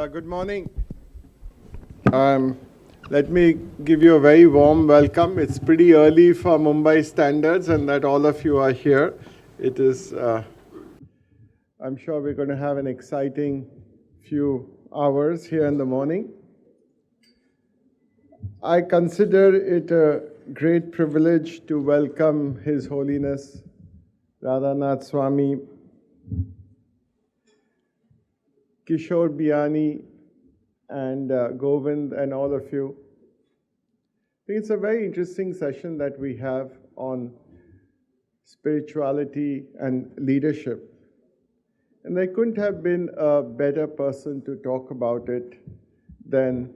Good morning. Let me give you a very warm welcome. It's pretty early for Mumbai standards, and that all of you are here. It is, I'm sure we're going to have an exciting few hours here in the morning. I consider it a great privilege to welcome His Holiness Radhanath Swami, Kishor Biyani, and Govinda and all of you. I think it's a very interesting session that we have on spirituality and leadership. And there couldn't have been a better person to talk about it than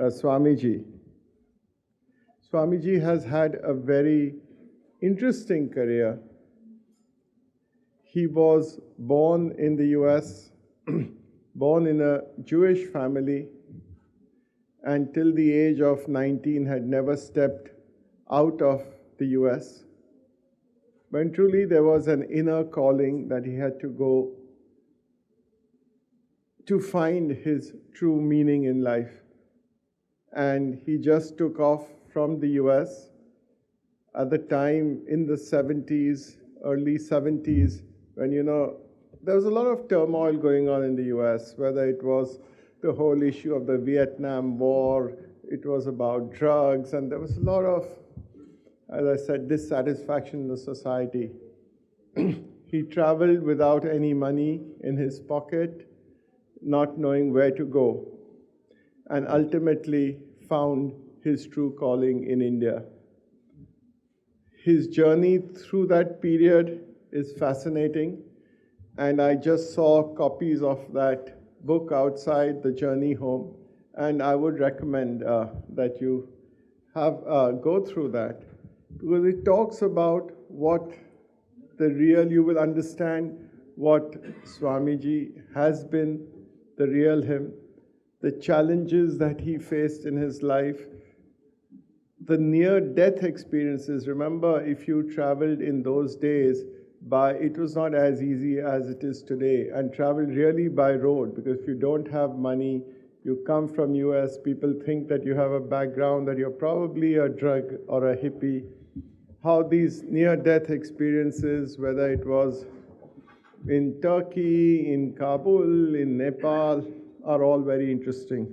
Swamiji. Swamiji has had a very interesting career. He was born in the US, born in a Jewish family, and till the age of 19 had never stepped out of the US. When truly there was an inner calling that he had to go to find his true meaning in life. And he just took off from the US at the time in the 70s, early 70s, when, there was a lot of turmoil going on in the US, whether it was the whole issue of the Vietnam War, it was about drugs, and there was a lot of, as I said, dissatisfaction in the society. He traveled without any money in his pocket, not knowing where to go, and ultimately found his true calling in India. His journey through that period is fascinating. And I just saw copies of that book outside, The Journey Home, and I would recommend that you have go through that, because it talks about what you will understand what Swamiji has been, the real him, the challenges that he faced in his life, the near-death experiences. Remember, if you traveled in those days, it was not as easy as it is today, and travel really by road, because if you don't have money, you come from US, people think that you have a background, that you're probably a drug or a hippie. How these near-death experiences, whether it was in Turkey, in Kabul, in Nepal, are all very interesting.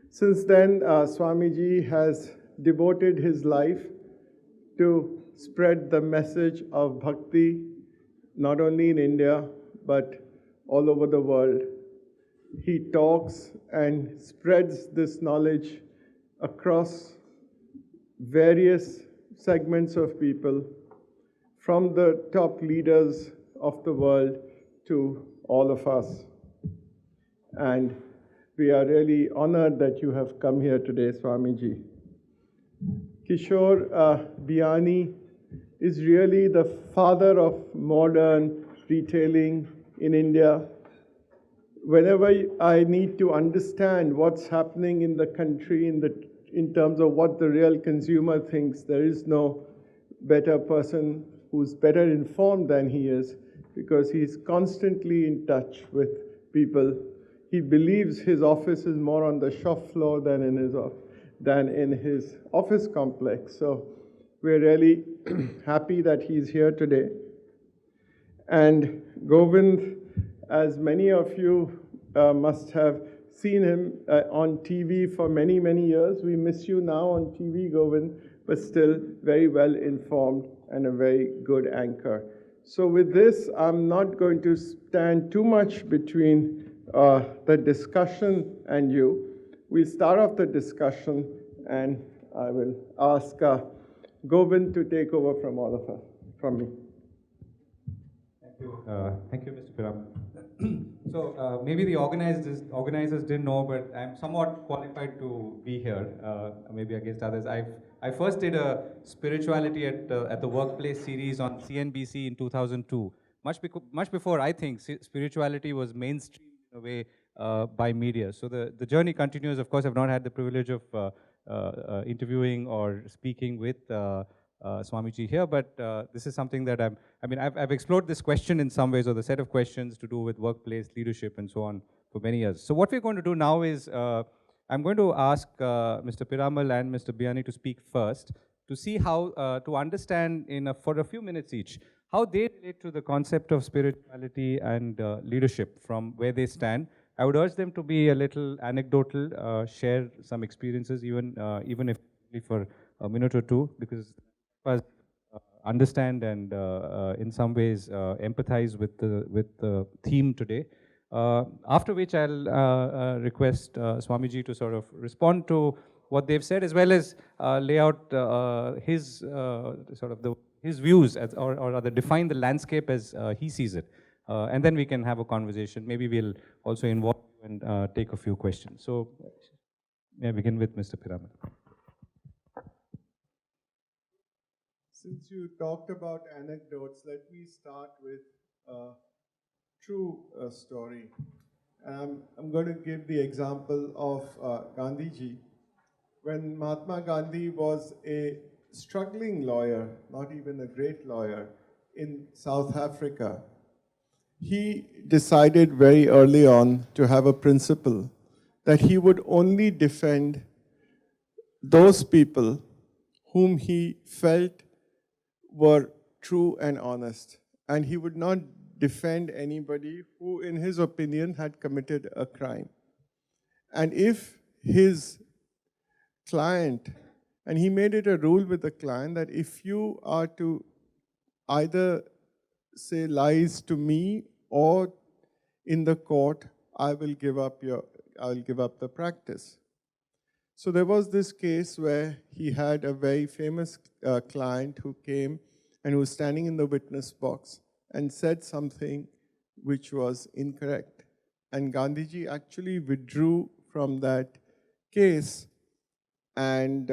Since then, Swamiji has devoted his life to spread the message of bhakti, not only in India, but all over the world. He talks and spreads this knowledge across various segments of people, from the top leaders of the world to all of us. And we are really honored that you have come here today, Swamiji. Kishor Biyani is really the father of modern retailing in India. Whenever I need to understand what's happening in the country in terms of what the real consumer thinks, there is no better person who's better informed than he is, because he's constantly in touch with people. He believes his office is more on the shop floor than in his office complex. So we're really happy that he's here today. And Govind, as many of you must have seen him on TV for many, many years. We miss you now on TV, Govind, but still very well informed and a very good anchor. So with this, I'm not going to stand too much between the discussion and you. We'll start off the discussion, and I will ask Govind to take over from all of us, from me. Thank you, Mr. Piramal. So maybe the organizers didn't know, but I'm somewhat qualified to be here, maybe against others. I first did a spirituality at the workplace series on CNBC in 2002. Much before, I think, spirituality was mainstream in a way by media. So the journey continues. Of course, I've not had the privilege of interviewing or speaking with Swamiji here, but this is something that I've explored this question in some ways, or the set of questions to do with workplace leadership and so on, many years. So what we're going to do now is, I'm going to ask Mr. Piramal and Mr. Biyani to speak first, to see how, to understand for a few minutes each, how they relate to the concept of spirituality and leadership from where they stand. I would urge them to be a little anecdotal, share some experiences, even if only for a minute or two, because understand and in some ways empathize with the theme today. After which I'll request Swamiji to sort of respond to what they've said, as well as lay out his his views, or rather define the landscape as he sees it. And then we can have a conversation. Maybe we'll also involve you and take a few questions. So, may I begin with Mr. Piramal? Since you talked about anecdotes, let me start with a true story. I'm going to give the example of Gandhiji. When Mahatma Gandhi was a struggling lawyer, not even a great lawyer, in South Africa, he decided very early on to have a principle that he would only defend those people whom he felt were true and honest. And he would not defend anybody who, in his opinion, had committed a crime. And if his client, and he made it a rule with the client that if you are to either say lies to me or in the court, I will give up the practice. So there was this case where he had a very famous client who came and who was standing in the witness box and said something which was incorrect. And Gandhiji actually withdrew from that case and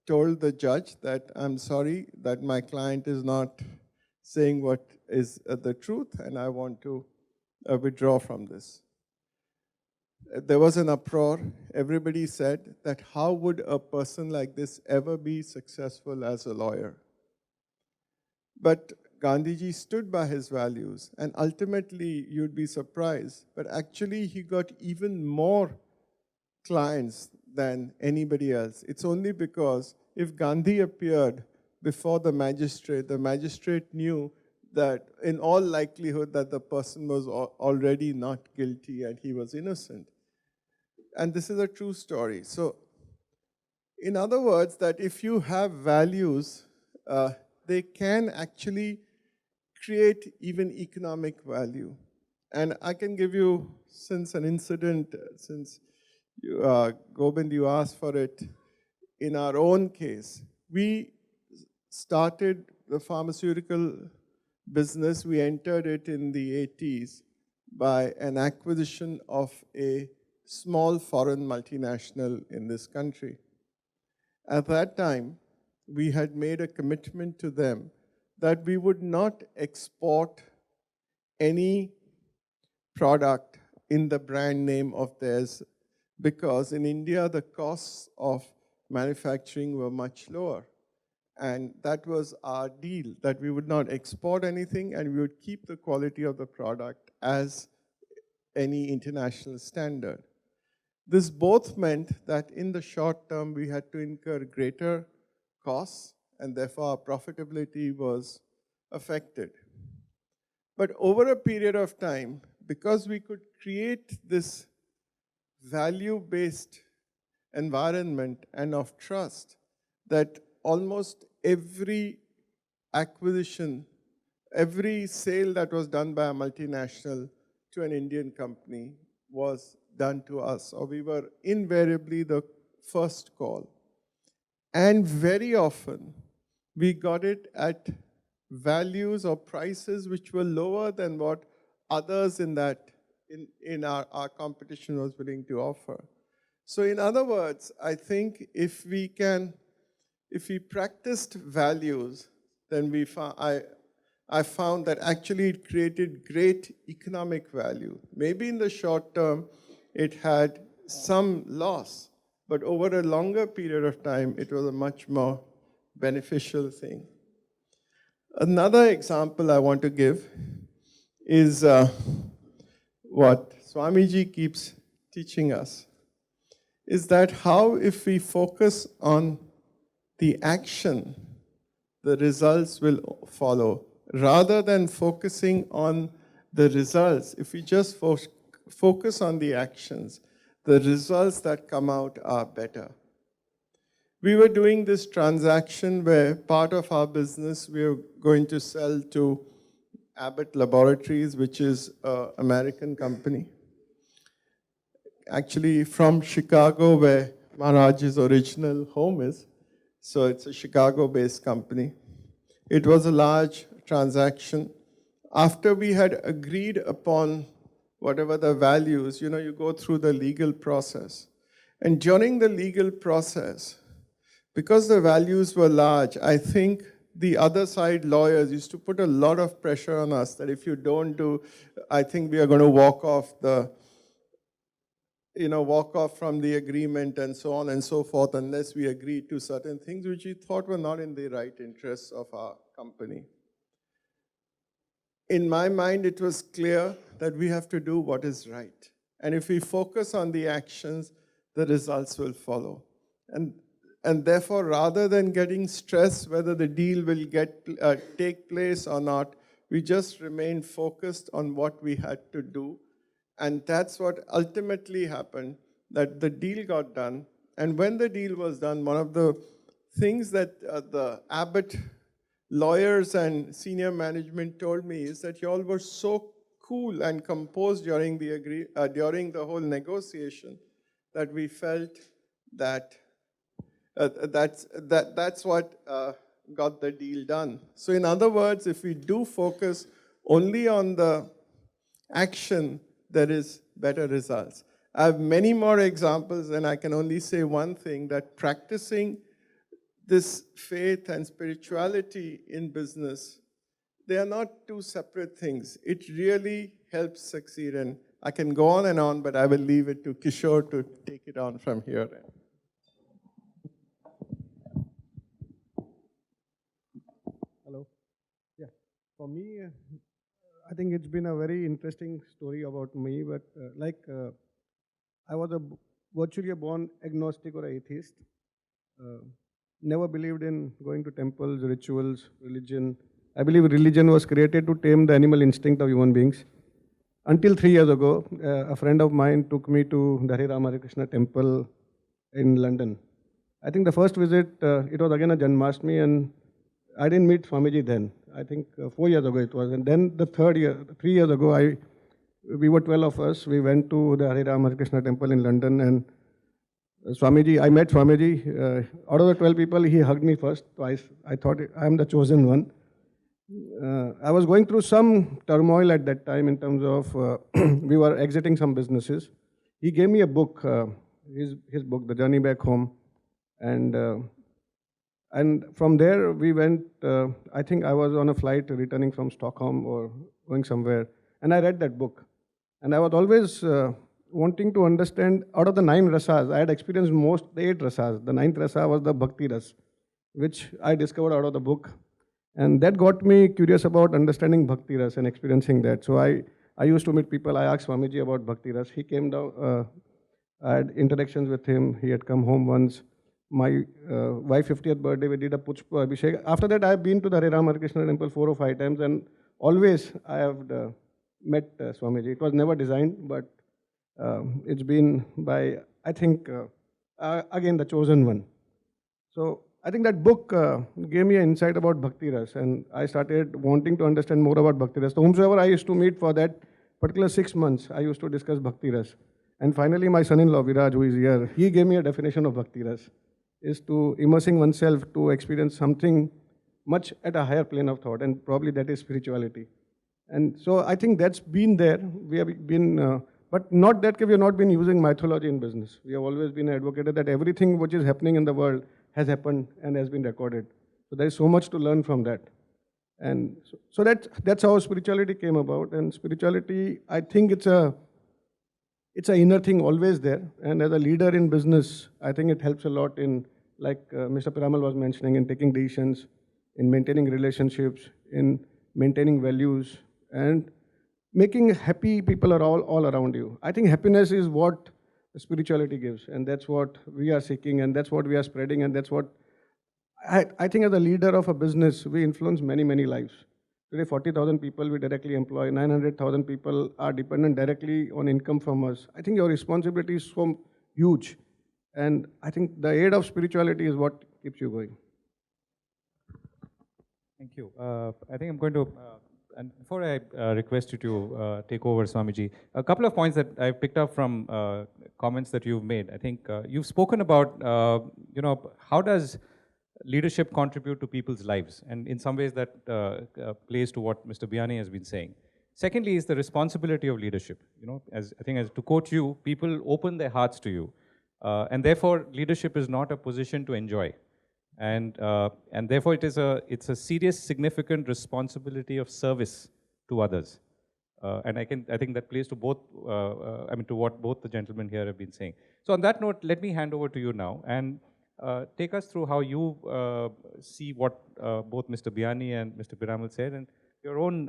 told the judge that, I'm sorry that my client is not saying what is the truth, and I want to withdraw from this. There was an uproar. Everybody said that how would a person like this ever be successful as a lawyer? But Gandhiji stood by his values, and ultimately you'd be surprised, but actually he got even more clients than anybody else. It's only because if Gandhi appeared before the magistrate knew that in all likelihood that the person was already not guilty and he was innocent. And this is a true story. So, in other words, that if you have values, they can actually create even economic value. And I can give you, since an incident, since Govind, you asked for it, in our own case, we started the pharmaceutical business. We entered it in the 80s by an acquisition of a small foreign multinational in this country. At that time, we had made a commitment to them that we would not export any product in the brand name of theirs, because in India, the costs of manufacturing were much lower. And that was our deal, that we would not export anything and we would keep the quality of the product as any international standard. This both meant that in the short term, we had to incur greater costs, and therefore our profitability was affected. But over a period of time, because we could create this value-based environment and of trust, that almost every acquisition, every sale that was done by a multinational to an Indian company was done to us, or we were invariably the first call. And very often, we got it at values or prices which were lower than what others in our competition was willing to offer. So in other words, I think if we practiced values, then I found that actually it created great economic value. Maybe in the short term, it had some loss, but over a longer period of time, it was a much more beneficial thing. Another example I want to give is what Swamiji keeps teaching us is that how if we focus on the action, the results will follow. Rather than focusing on the results, if we just focus on the actions, the results that come out are better. We were doing this transaction where part of our business we were going to sell to Abbott Laboratories, which is an American company. Actually from Chicago, where Maharaj's original home is. So it's a Chicago-based company. It was a large transaction. After we had agreed upon whatever the values, you go through the legal process. And during the legal process, because the values were large, I think the other side lawyers used to put a lot of pressure on us that if you don't do, I think we are going to walk off from the agreement and so on and so forth unless we agree to certain things which we thought were not in the right interests of our company. In my mind, it was clear that we have to do what is right. And if we focus on the actions, the results will follow. And therefore, rather than getting stressed whether the deal will take place or not, we just remained focused on what we had to do. And that's what ultimately happened, that the deal got done. And when the deal was done, one of the things that the Abbott lawyers and senior management told me is that you all were so cool and composed during the whole negotiation that we felt that that's what got the deal done. So in other words, if we do focus only on the action, there is better results. I have many more examples, and I can only say one thing, that practicing this faith and spirituality in business, they are not two separate things. It really helps succeed, and I can go on and on, but I will leave it to Kishor to take it on from here. Hello. Yeah, for me, I think it's been a very interesting story about me, but I was virtually a born agnostic or atheist. Never believed in going to temples, rituals, religion. I believe religion was created to tame the animal instinct of human beings. Until 3 years ago, a friend of mine took me to the Hare Rama Hare Krishna temple in London. I think the first visit, it was again a Janmashtami, and I didn't meet Swamiji then. I think 4 years ago it was. And then the 3 years ago, we were 12 of us. We went to the Hare Rama Hare Krishna temple in London, and I met Swamiji. Out of the 12 people, he hugged me first twice. I thought I am the chosen one. I was going through some turmoil at that time in terms of we were exiting some businesses. He gave me a book, his book, The Journey Back Home. And from there, we went, I think I was on a flight returning from Stockholm or going somewhere, and I read that book. And I was always wanting to understand, out of the 9 rasas, I had experienced the 8 rasas. The 9th rasa was the bhakti ras, which I discovered out of the book. And that got me curious about understanding bhakti ras and experiencing that. So I used to meet people. I asked Swamiji about bhakti ras. He came down, I had interactions with him. He had come home once. My wife's 50th birthday, we did a Pushpa Abhishek. After that, I have been to the Hare Rama Hare Krishna temple 4 or 5 times, and always I have met Swamiji. It was never designed, but it's been by, I think, again, the chosen one. So I think that book gave me an insight about Bhakti Ras, and I started wanting to understand more about Bhakti Ras. So whomsoever I used to meet for that particular 6 months, I used to discuss Bhakti Ras. And finally, my son-in-law, Viraj, who is here, he gave me a definition of Bhakti Ras, is to immersing oneself to experience something much at a higher plane of thought, and probably that is spirituality. And so I think that's been there. We have been, but not that we have not been using mythology in business. We have always been advocated that everything which is happening in the world has happened and has been recorded. So there is so much to learn from that. And so that's how spirituality came about. And spirituality, I think it's an inner thing always there. And as a leader in business, I think it helps a lot in, like Mr. Piramal was mentioning, in taking decisions, in maintaining relationships, in maintaining values, and making happy people are all around you. I think happiness is what spirituality gives, and that's what we are seeking, and that's what we are spreading, and that's what I think as a leader of a business, we influence many, many lives. Today, 40,000 people we directly employ, 900,000 people are dependent directly on income from us. I think your responsibility is so huge, and I think the aid of spirituality is what keeps you going. Thank you. I think I'm going to, and before I request you to take over, Swamiji, a couple of points that I've picked up from comments that you've made. I think you've spoken about, how does leadership contribute to people's lives? And in some ways that plays to what Mr. Biyani has been saying. Secondly is the responsibility of leadership. As to quote you, people open their hearts to you. And therefore, leadership is not a position to enjoy. And therefore, it's a serious, significant responsibility of service to others. And I think that plays to both, to what both the gentlemen here have been saying. So on that note, let me hand over to you now and take us through how you see what both Mr. Biyani and Mr. Piramal said, and your own,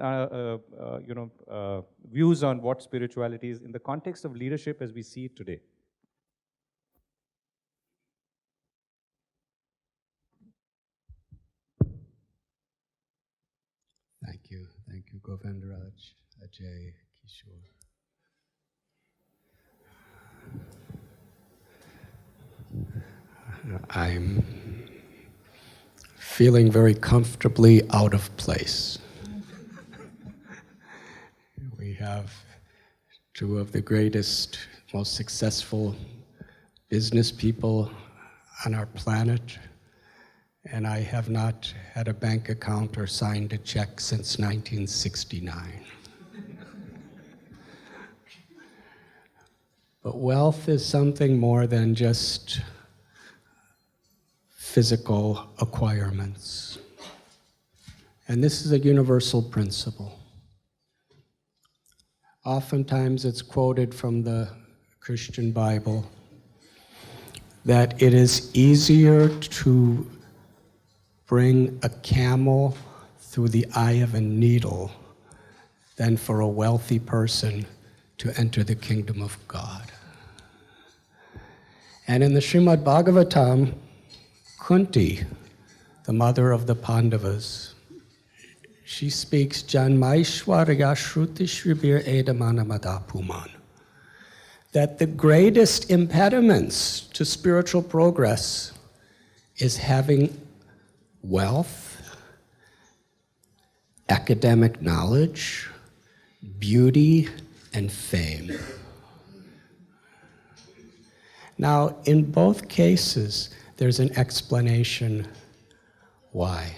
views on what spirituality is in the context of leadership as we see it today. Thank you, Govinda Ethiraj, Ajay, Kishor. I'm feeling very comfortably out of place. We have two of the greatest, most successful business people on our planet, and I have not had a bank account or signed a check since 1969. But wealth is something more than just physical acquirements. And this is a universal principle. Oftentimes it's quoted from the Christian Bible that it is easier to bring a camel through the eye of a needle than for a wealthy person to enter the kingdom of God. And in the Srimad Bhagavatam, Kunti, the mother of the Pandavas, she speaks Janmaishwarya Shruti Shribir Edamanamadhapuman, that the greatest impediments to spiritual progress is having wealth, academic knowledge, beauty, and fame. Now, in both cases, there's an explanation why.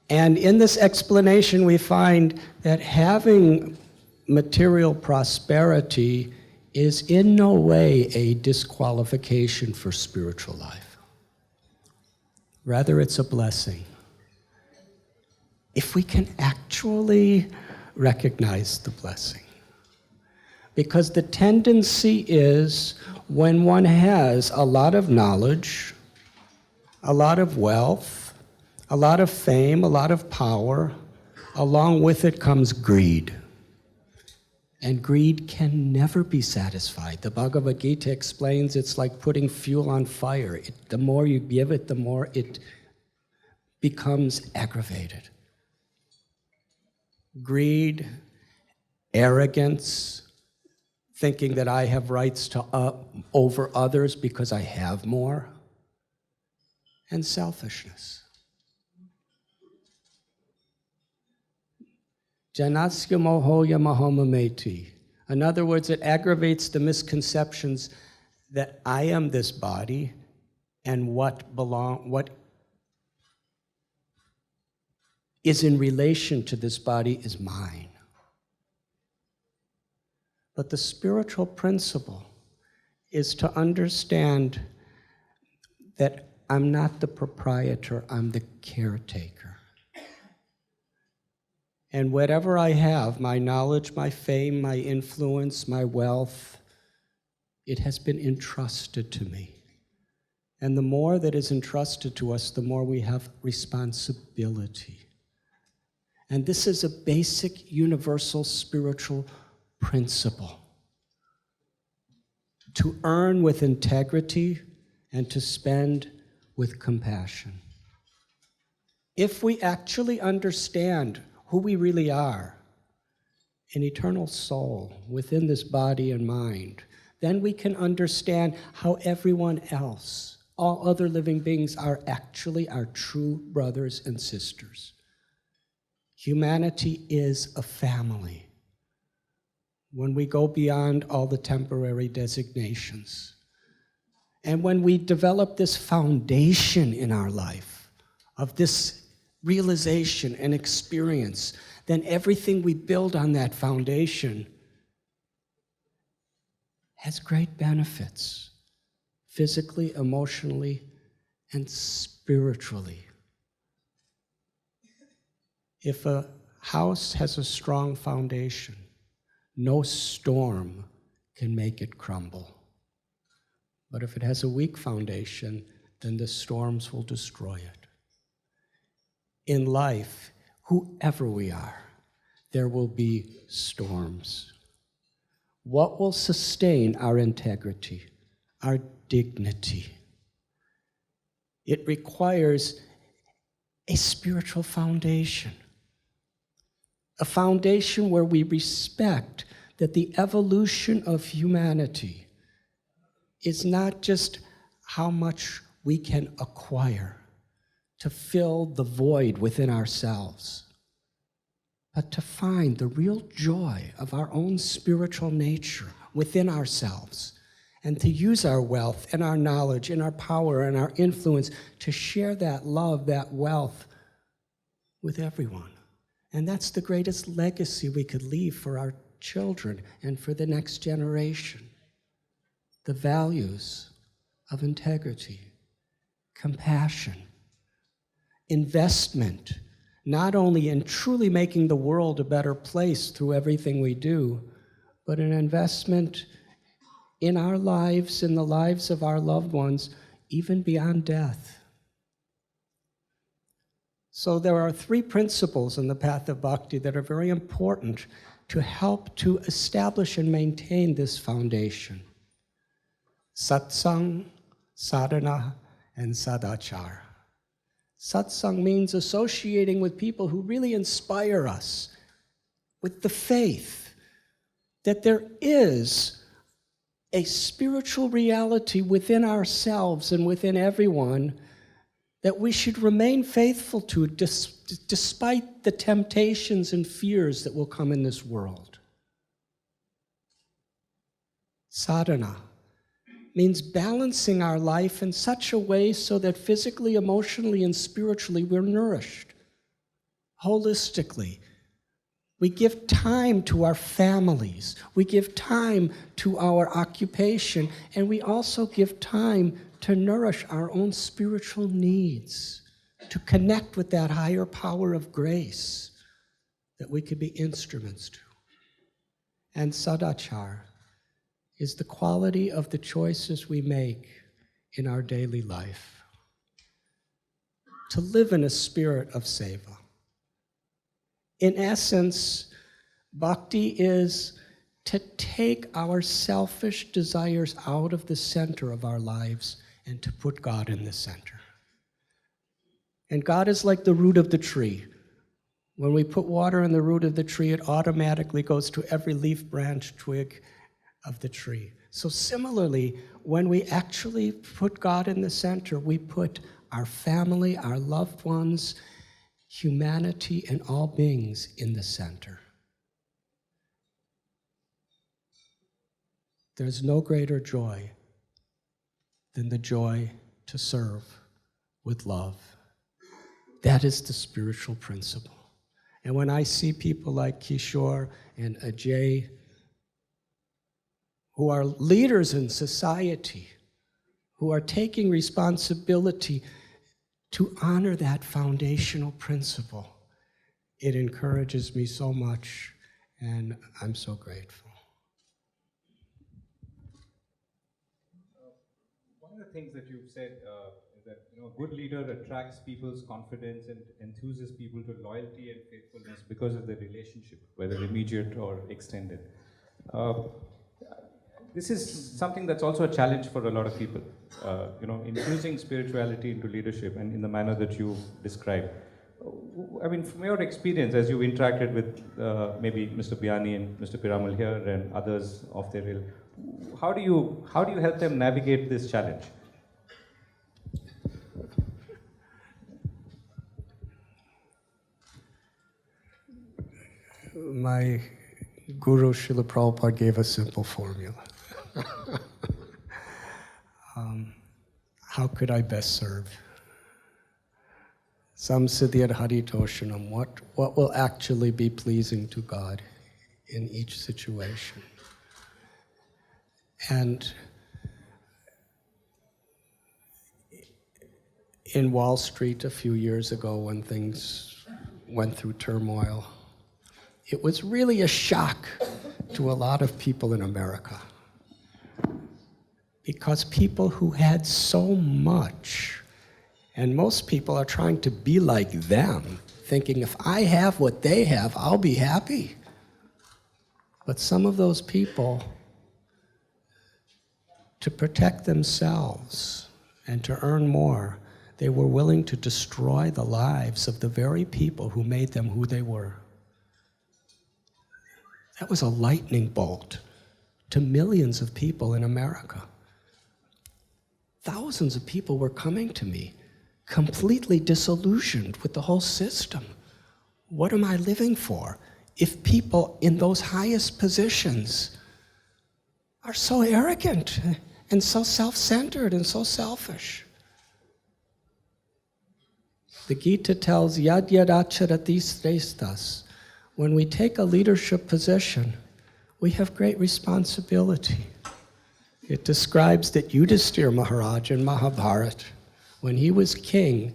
And in this explanation, we find that having material prosperity is in no way a disqualification for spiritual life. Rather, it's a blessing. If we can actually recognize the blessing. Because the tendency is when one has a lot of knowledge, a lot of wealth, a lot of fame, a lot of power, along with it comes greed. And greed can never be satisfied. The Bhagavad Gita explains it's like putting fuel on fire. The more you give it, the more it becomes aggravated. Greed, arrogance, thinking that I have rights to over others because I have more, and selfishness. Janasya mohoya mahomameti. In other words, it aggravates the misconceptions that I am this body and what is in relation to this body is mine. But the spiritual principle is to understand that I'm not the proprietor, I'm the caretaker. And whatever I have, my knowledge, my fame, my influence, my wealth, it has been entrusted to me. And the more that is entrusted to us, the more we have responsibility. And this is a basic universal spiritual principle. To earn with integrity and to spend with compassion. If we actually understand who we really are, an eternal soul within this body and mind, then we can understand how everyone else, all other living beings, are actually our true brothers and sisters. Humanity is a family. When we go beyond all the temporary designations, and when we develop this foundation in our life of this realization and experience, then everything we build on that foundation has great benefits, physically, emotionally, and spiritually. If a house has a strong foundation, no storm can make it crumble. But if it has a weak foundation, then the storms will destroy it. In life, whoever we are, there will be storms. What will sustain our integrity, our dignity? It requires a spiritual foundation. A foundation where we respect that the evolution of humanity is not just how much we can acquire to fill the void within ourselves, but to find the real joy of our own spiritual nature within ourselves, and to use our wealth and our knowledge and our power and our influence to share that love, that wealth with everyone. And that's the greatest legacy we could leave for our children and for the next generation. The values of integrity, compassion, investment, not only in truly making the world a better place through everything we do, but an investment in our lives, in the lives of our loved ones, even beyond death. So there are 3 principles in the path of bhakti that are very important to help to establish and maintain this foundation. Satsang, sadhana, and sadachar. Satsang means associating with people who really inspire us with the faith that there is a spiritual reality within ourselves and within everyone that we should remain faithful to despite the temptations and fears that will come in this world. Sadhana means balancing our life in such a way so that physically, emotionally, and spiritually we're nourished holistically. We give time to our families. We give time to our occupation. And we also give time to nourish our own spiritual needs, to connect with that higher power of grace that we could be instruments to. And sadachar is the quality of the choices we make in our daily life. To live in a spirit of seva. In essence, bhakti is to take our selfish desires out of the center of our lives and to put God in the center. And God is like the root of the tree. When we put water in the root of the tree, it automatically goes to every leaf, branch, twig of the tree. So similarly, when we actually put God in the center, we put our family, our loved ones, humanity, and all beings in the center. There's no greater joy than the joy to serve with love. That is the spiritual principle. And when I see people like Kishor and Ajay, who are leaders in society, who are taking responsibility to honor that foundational principle, it encourages me so much, and I'm so grateful. One of the things that you've said in that a good leader attracts people's confidence and enthuses people to loyalty and faithfulness because of the relationship, whether immediate or extended. This is something that's also a challenge for a lot of people. Infusing spirituality into leadership and in the manner that you described. I mean, from your experience, as you've interacted with maybe Mr. Biyani and Mr. Piramal here and others of their ilk, how do you help them navigate this challenge? My Guru Srila Prabhupada gave a simple formula. How could I best serve? Samsiddhyat haritoshanam, what will actually be pleasing to God in each situation? And in Wall Street a few years ago when things went through turmoil, it was really a shock to a lot of people in America. Because people who had so much, and most people are trying to be like them, thinking if I have what they have, I'll be happy. But some of those people, to protect themselves and to earn more, they were willing to destroy the lives of the very people who made them who they were. That was a lightning bolt to millions of people in America. Thousands of people were coming to me, completely disillusioned with the whole system. What am I living for if people in those highest positions are so arrogant and so self-centered and so selfish? The Gita tells, yad yad acharati srestas. When we take a leadership position, we have great responsibility. It describes that Yudhisthira Maharaj in Mahabharata, when he was king,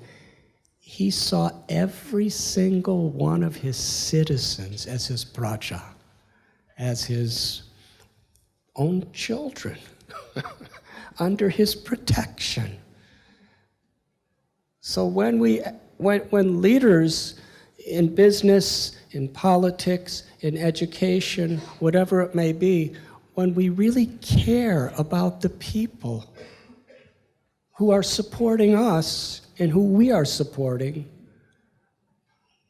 he saw every single one of his citizens as his praja, as his own children, under his protection. So when leaders in business, in politics, in education, whatever it may be, when we really care about the people who are supporting us and who we are supporting,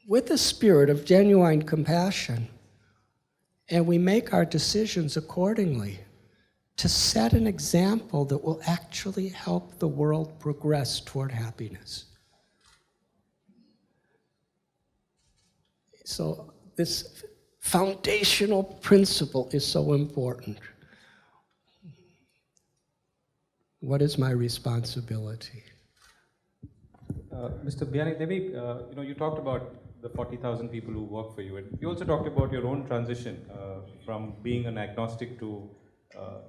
with a spirit of genuine compassion, and we make our decisions accordingly to set an example that will actually help the world progress toward happiness. So this foundational principle is so important. What is my responsibility? Mr. Biyani, maybe you talked about the 40,000 people who work for you, and you also talked about your own transition from being an agnostic to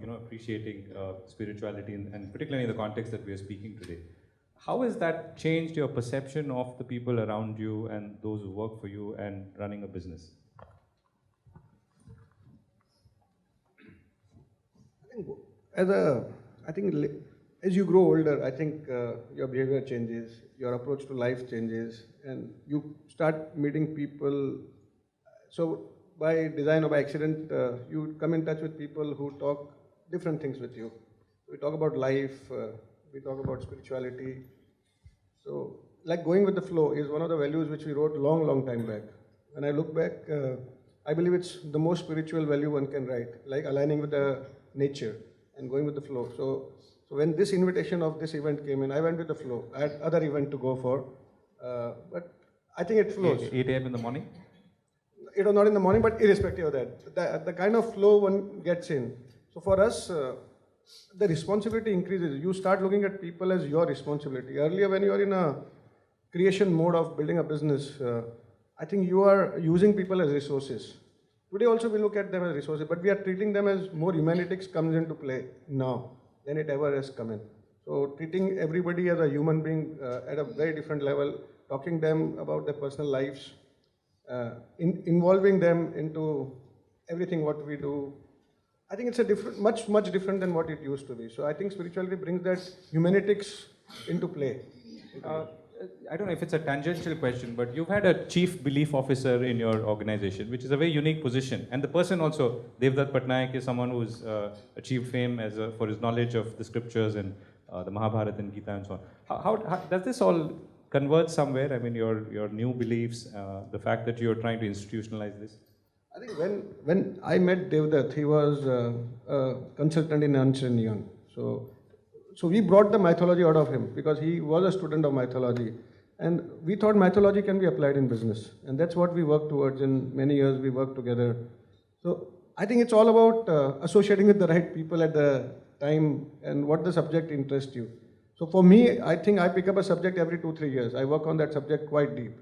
appreciating spirituality, and particularly in the context that we are speaking today. How has that changed your perception of the people around you and those who work for you and running a business? I think as you grow older, I think your behavior changes, your approach to life changes, and you start meeting people. So by design or by accident, you come in touch with people who talk different things with you. We talk about life, we talk about spirituality. So like going with the flow is one of the values which we wrote long time back. When I look back, I believe it's the most spiritual value one can write, like aligning with the nature and going with the flow. So when this invitation of this event came in, I went with the flow. I had other event to go for, but I think it flows. 8 a.m. in the morning? It was not in the morning, but irrespective of that, the kind of flow one gets in. So for us, the responsibility increases. You start looking at people as your responsibility. Earlier, when you are in a creation mode of building a business, I think you are using people as resources. Today also we look at them as resources, but we are treating them as more humanitics comes into play now than it ever has come in. So treating everybody as a human being at a very different level, talking them about their personal lives, involving them into everything what we do. I think it's a different, much different than what it used to be. So I think spirituality brings that humanitics into play. I don't know if it's a tangential question, but you've had a chief belief officer in your organization, which is a very unique position. And the person also, Devdutt Patnaik, is someone who's achieved fame for his knowledge of the scriptures and the Mahabharata and Gita and so on. How does this all converge somewhere? I mean, your new beliefs, the fact that you're trying to institutionalize this? I think when I met Devdutt, he was a consultant in Ernst and Young. So we brought the mythology out of him because he was a student of mythology. And we thought mythology can be applied in business. And that's what we worked towards. In many years, we worked together. So I think it's all about associating with the right people at the time and what the subject interests you. So for me, I think I pick up a subject every 2-3 years. I work on that subject quite deep.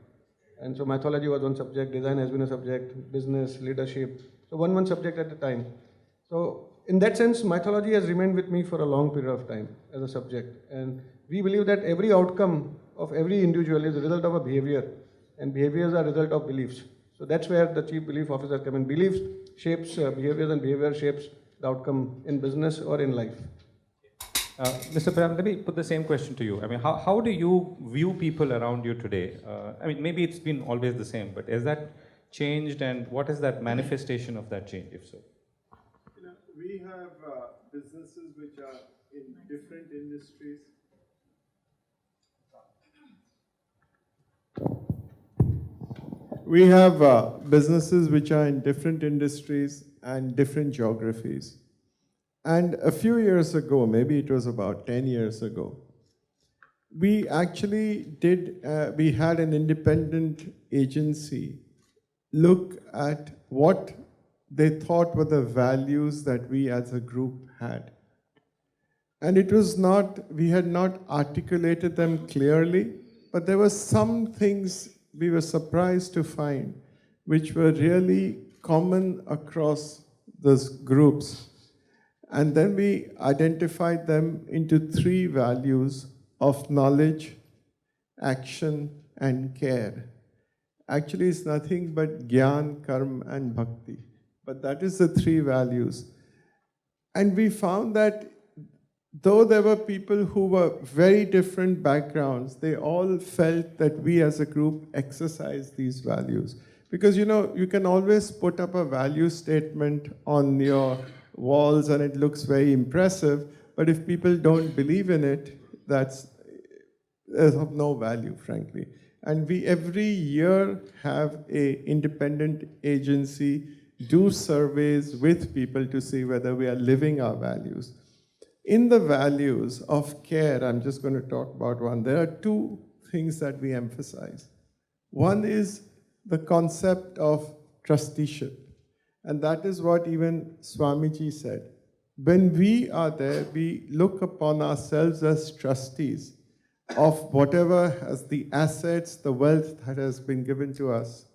And so mythology was one subject, design has been a subject, business, leadership. So one subject at a time. So in that sense, mythology has remained with me for a long period of time as a subject. And we believe that every outcome of every individual is a result of a behavior. And behaviors are a result of beliefs. So that's where the chief belief officer comes in. Beliefs shapes behaviors and behavior shapes the outcome in business or in life. Mr. Piramal, let me put the same question to you. I mean, how do you view people around you today? I mean, maybe it's been always the same, but has that changed, and what is that manifestation of that change, if so? We have businesses which are in different industries. We have businesses which are in different industries and different geographies. And a few years ago, maybe it was about 10 years ago, we actually we had an independent agency look at what they thought were the values that we as a group had. And it was not, we had not articulated them clearly, but there were some things we were surprised to find which were really common across those groups. And then we identified them into 3 values of knowledge, action, and care. Actually, it's nothing but Gyan, Karma, and Bhakti. But that is the 3 values. And we found that though there were people who were very different backgrounds, they all felt that we as a group exercised these values. Because, you can always put up a value statement on your walls and it looks very impressive, but if people don't believe in it, that's of no value, frankly. And we every year have an independent agency do surveys with people to see whether we are living our values. In the values of care, I'm just going to talk about one. There are 2 things that we emphasize. One is the concept of trusteeship. And that is what even Swamiji said. When we are there, we look upon ourselves as trustees of whatever has the assets, the wealth that has been given to us.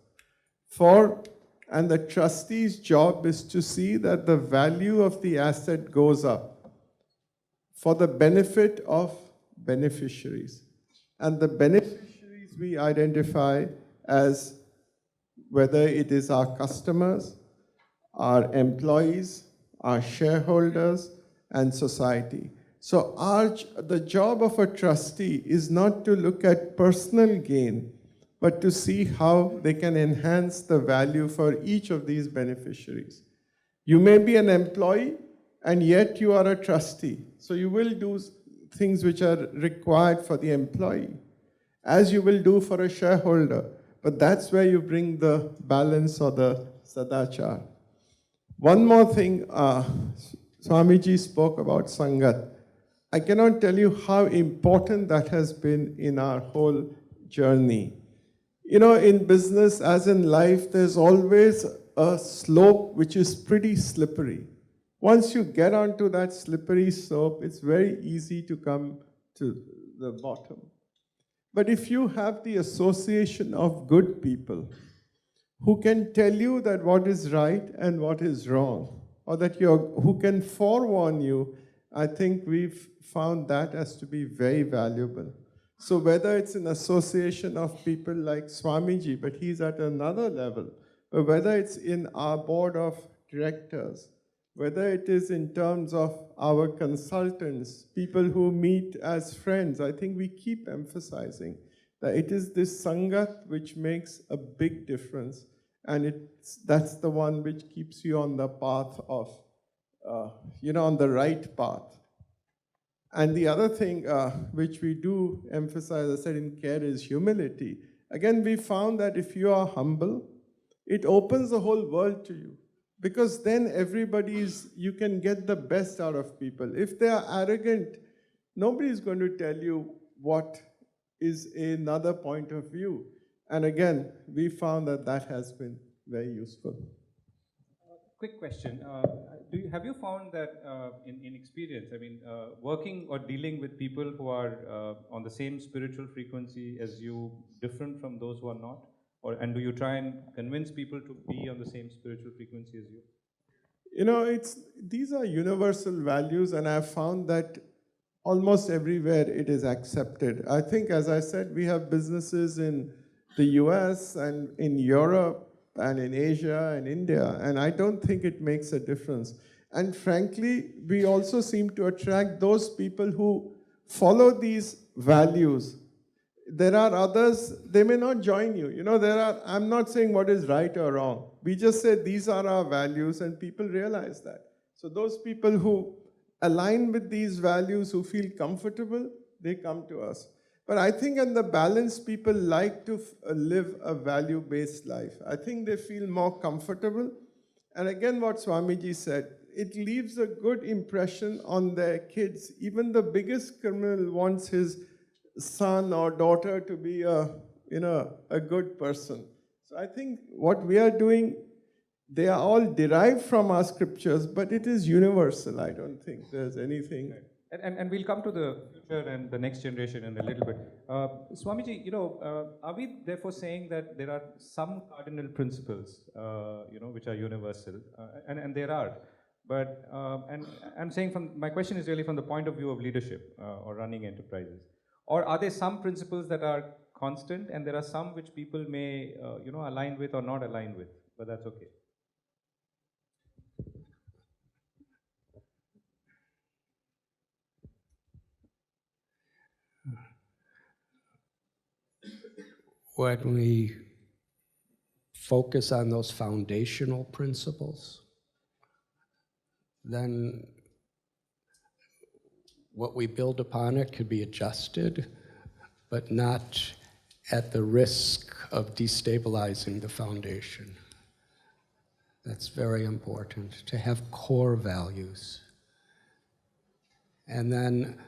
And the trustee's job is to see that the value of the asset goes up for the benefit of beneficiaries. And the beneficiaries we identify as whether it is our customers, our employees, our shareholders, and society. So the job of a trustee is not to look at personal gain, but to see how they can enhance the value for each of these beneficiaries. You may be an employee, and yet you are a trustee. So you will do things which are required for the employee, as you will do for a shareholder. But that's where you bring the balance or the sadachar. One more thing, Swamiji spoke about Sangat. I cannot tell you how important that has been in our whole journey. In business, as in life, there's always a slope which is pretty slippery. Once you get onto that slippery slope, it's very easy to come to the bottom. But if you have the association of good people who can tell you that what is right and what is wrong, or that who can forewarn you, I think we've found that as to be very valuable. So whether it's an association of people like Swamiji, but he's at another level, or whether it's in our board of directors, whether it is in terms of our consultants, people who meet as friends. I think we keep emphasizing that it is this Sangat which makes a big difference, and that's the one which keeps you on the path of, on the right path. And the other thing which we do emphasize, I said in care, is humility. Again, we found that if you are humble, it opens the whole world to you. Because then you can get the best out of people. If they are arrogant, nobody is going to tell you what is another point of view. And again, we found that has been very useful. Quick question. Have you found that in experience, working or dealing with people who are on the same spiritual frequency as you, different from those who are not? And do you try and convince people to be on the same spiritual frequency as you? These are universal values, and I've found that almost everywhere it is accepted. I think, as I said, we have businesses in the US and in Europe and in Asia and India, and I don't think it makes a difference. And frankly, we also seem to attract those people who follow these values. There are others, they may not join you. I'm not saying what is right or wrong. We just say these are our values, and people realize that. So those people who align with these values, who feel comfortable, they come to us. But I think in the balance, people like to live a value-based life. I think they feel more comfortable. And again, what Swamiji said, it leaves a good impression on their kids. Even the biggest criminal wants his son or daughter to be a good person. So I think what we are doing, they are all derived from our scriptures, but it is universal. I don't think there's anything. And we'll come to the future and the next generation in a little bit. Swamiji, are we therefore saying that there are some cardinal principles, which are universal, and there are, but and I'm saying my question is really from the point of view of leadership or running enterprises, or are there some principles that are constant, and there are some which people may, align with or not align with, but that's okay. When we focus on those foundational principles, then what we build upon it could be adjusted, but not at the risk of destabilizing the foundation. That's very important, to have core values. And then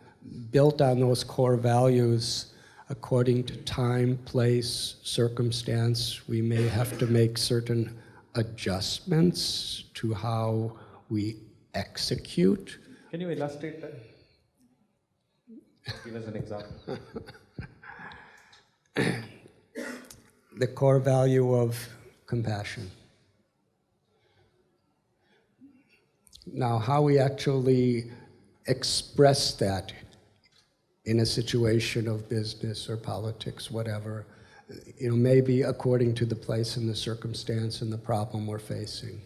built on those core values, according to time, place, circumstance, we may have to make certain adjustments to how we execute. Can you illustrate that? Give us an example. The core value of compassion. Now, how we actually express that in a situation of business or politics, whatever, maybe according to the place and the circumstance and the problem we're facing.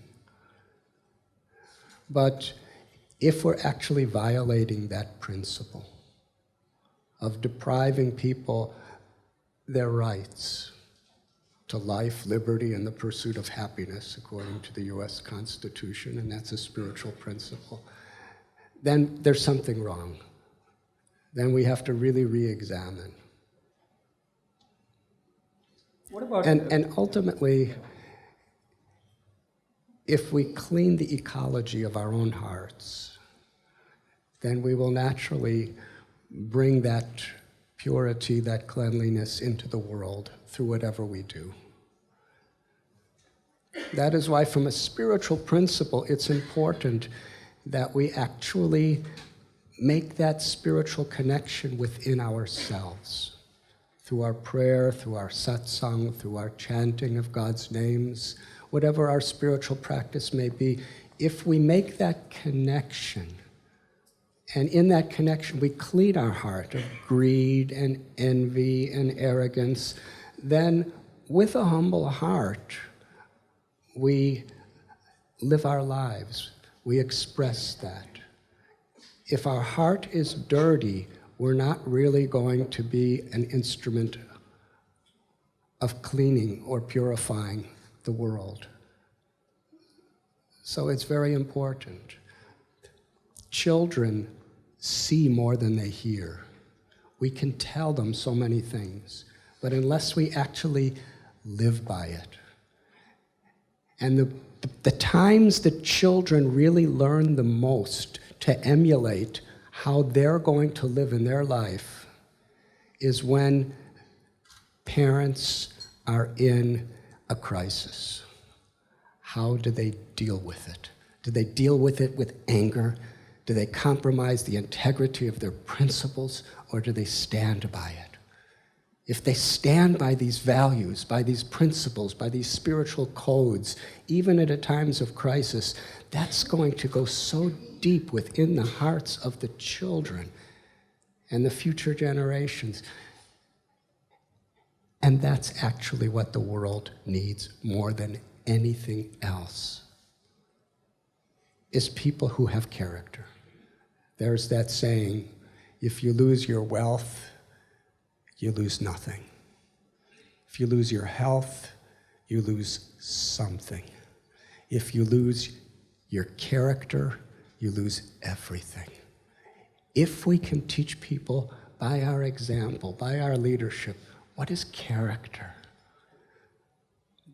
But if we're actually violating that principle of depriving people their rights to life, liberty, and the pursuit of happiness, according to the US Constitution, and that's a spiritual principle, then there's something wrong. Then we have to really re-examine. What about... And ultimately, if we clean the ecology of our own hearts, then we will naturally bring that purity, that cleanliness into the world through whatever we do. That is why, from a spiritual principle, it's important that we actually make that spiritual connection within ourselves, through our prayer, through our satsang, through our chanting of God's names, whatever our spiritual practice may be. If we make that connection, and in that connection we clean our heart of greed and envy and arrogance, then with a humble heart we live our lives we express that. If our heart is dirty, we're not really going to be an instrument of cleaning or purifying the world. So it's very important. Children see more than they hear. We can tell them so many things, but unless we actually live by it. And the times that children really learn the most to emulate how they're going to live in their life is when parents are in a crisis. How do they deal with it? Do they deal with it with anger? Do they compromise the integrity of their principles, or do they stand by it? If they stand by these values, by these principles, by these spiritual codes, even at times of crisis, that's going to go so deep within the hearts of the children and the future generations. And that's actually what the world needs more than anything else, is people who have character. There's that saying, if you lose your wealth, you lose nothing. If you lose your health, you lose something. If you lose your character, you lose everything. If we can teach people by our example, by our leadership, what is character,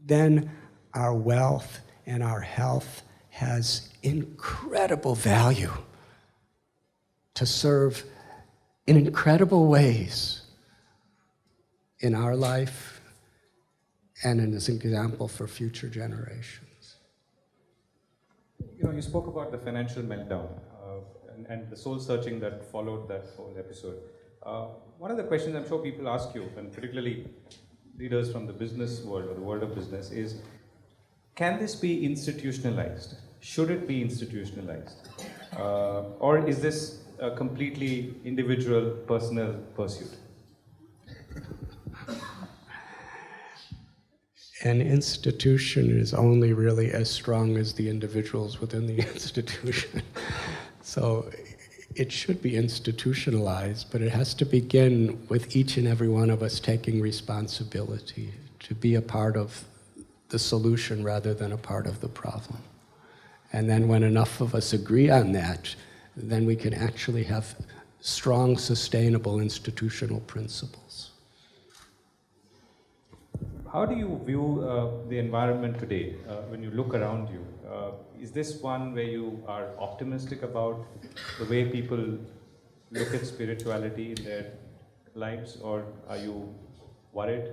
then our wealth and our health has incredible value to serve in incredible ways in our life and as an example for future generations. You know, you spoke about the financial meltdown and the soul searching that followed that whole episode. One of the questions I'm sure people ask you, and particularly leaders from the business world or the world of business, is, can this be institutionalized? Should it be institutionalized? Or is this a completely individual, personal pursuit? An institution is only really as strong as the individuals within the institution. So it should be institutionalized, but it has to begin with each and every one of us taking responsibility to be a part of the solution rather than a part of the problem. And then when enough of us agree on that, then we can actually have strong, sustainable institutional principles. How do you view the environment today when you look around you? Is this one where you are optimistic about the way people look at spirituality in their lives, or are you worried?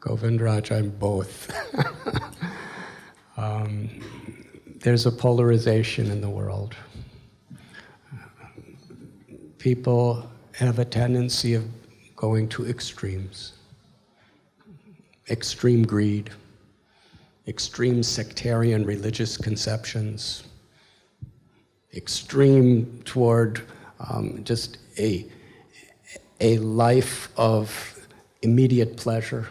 Govinda, I'm both. There's a polarization in the world. People have a tendency of going to extremes. Extreme greed, extreme sectarian religious conceptions, extreme toward just a life of immediate pleasure,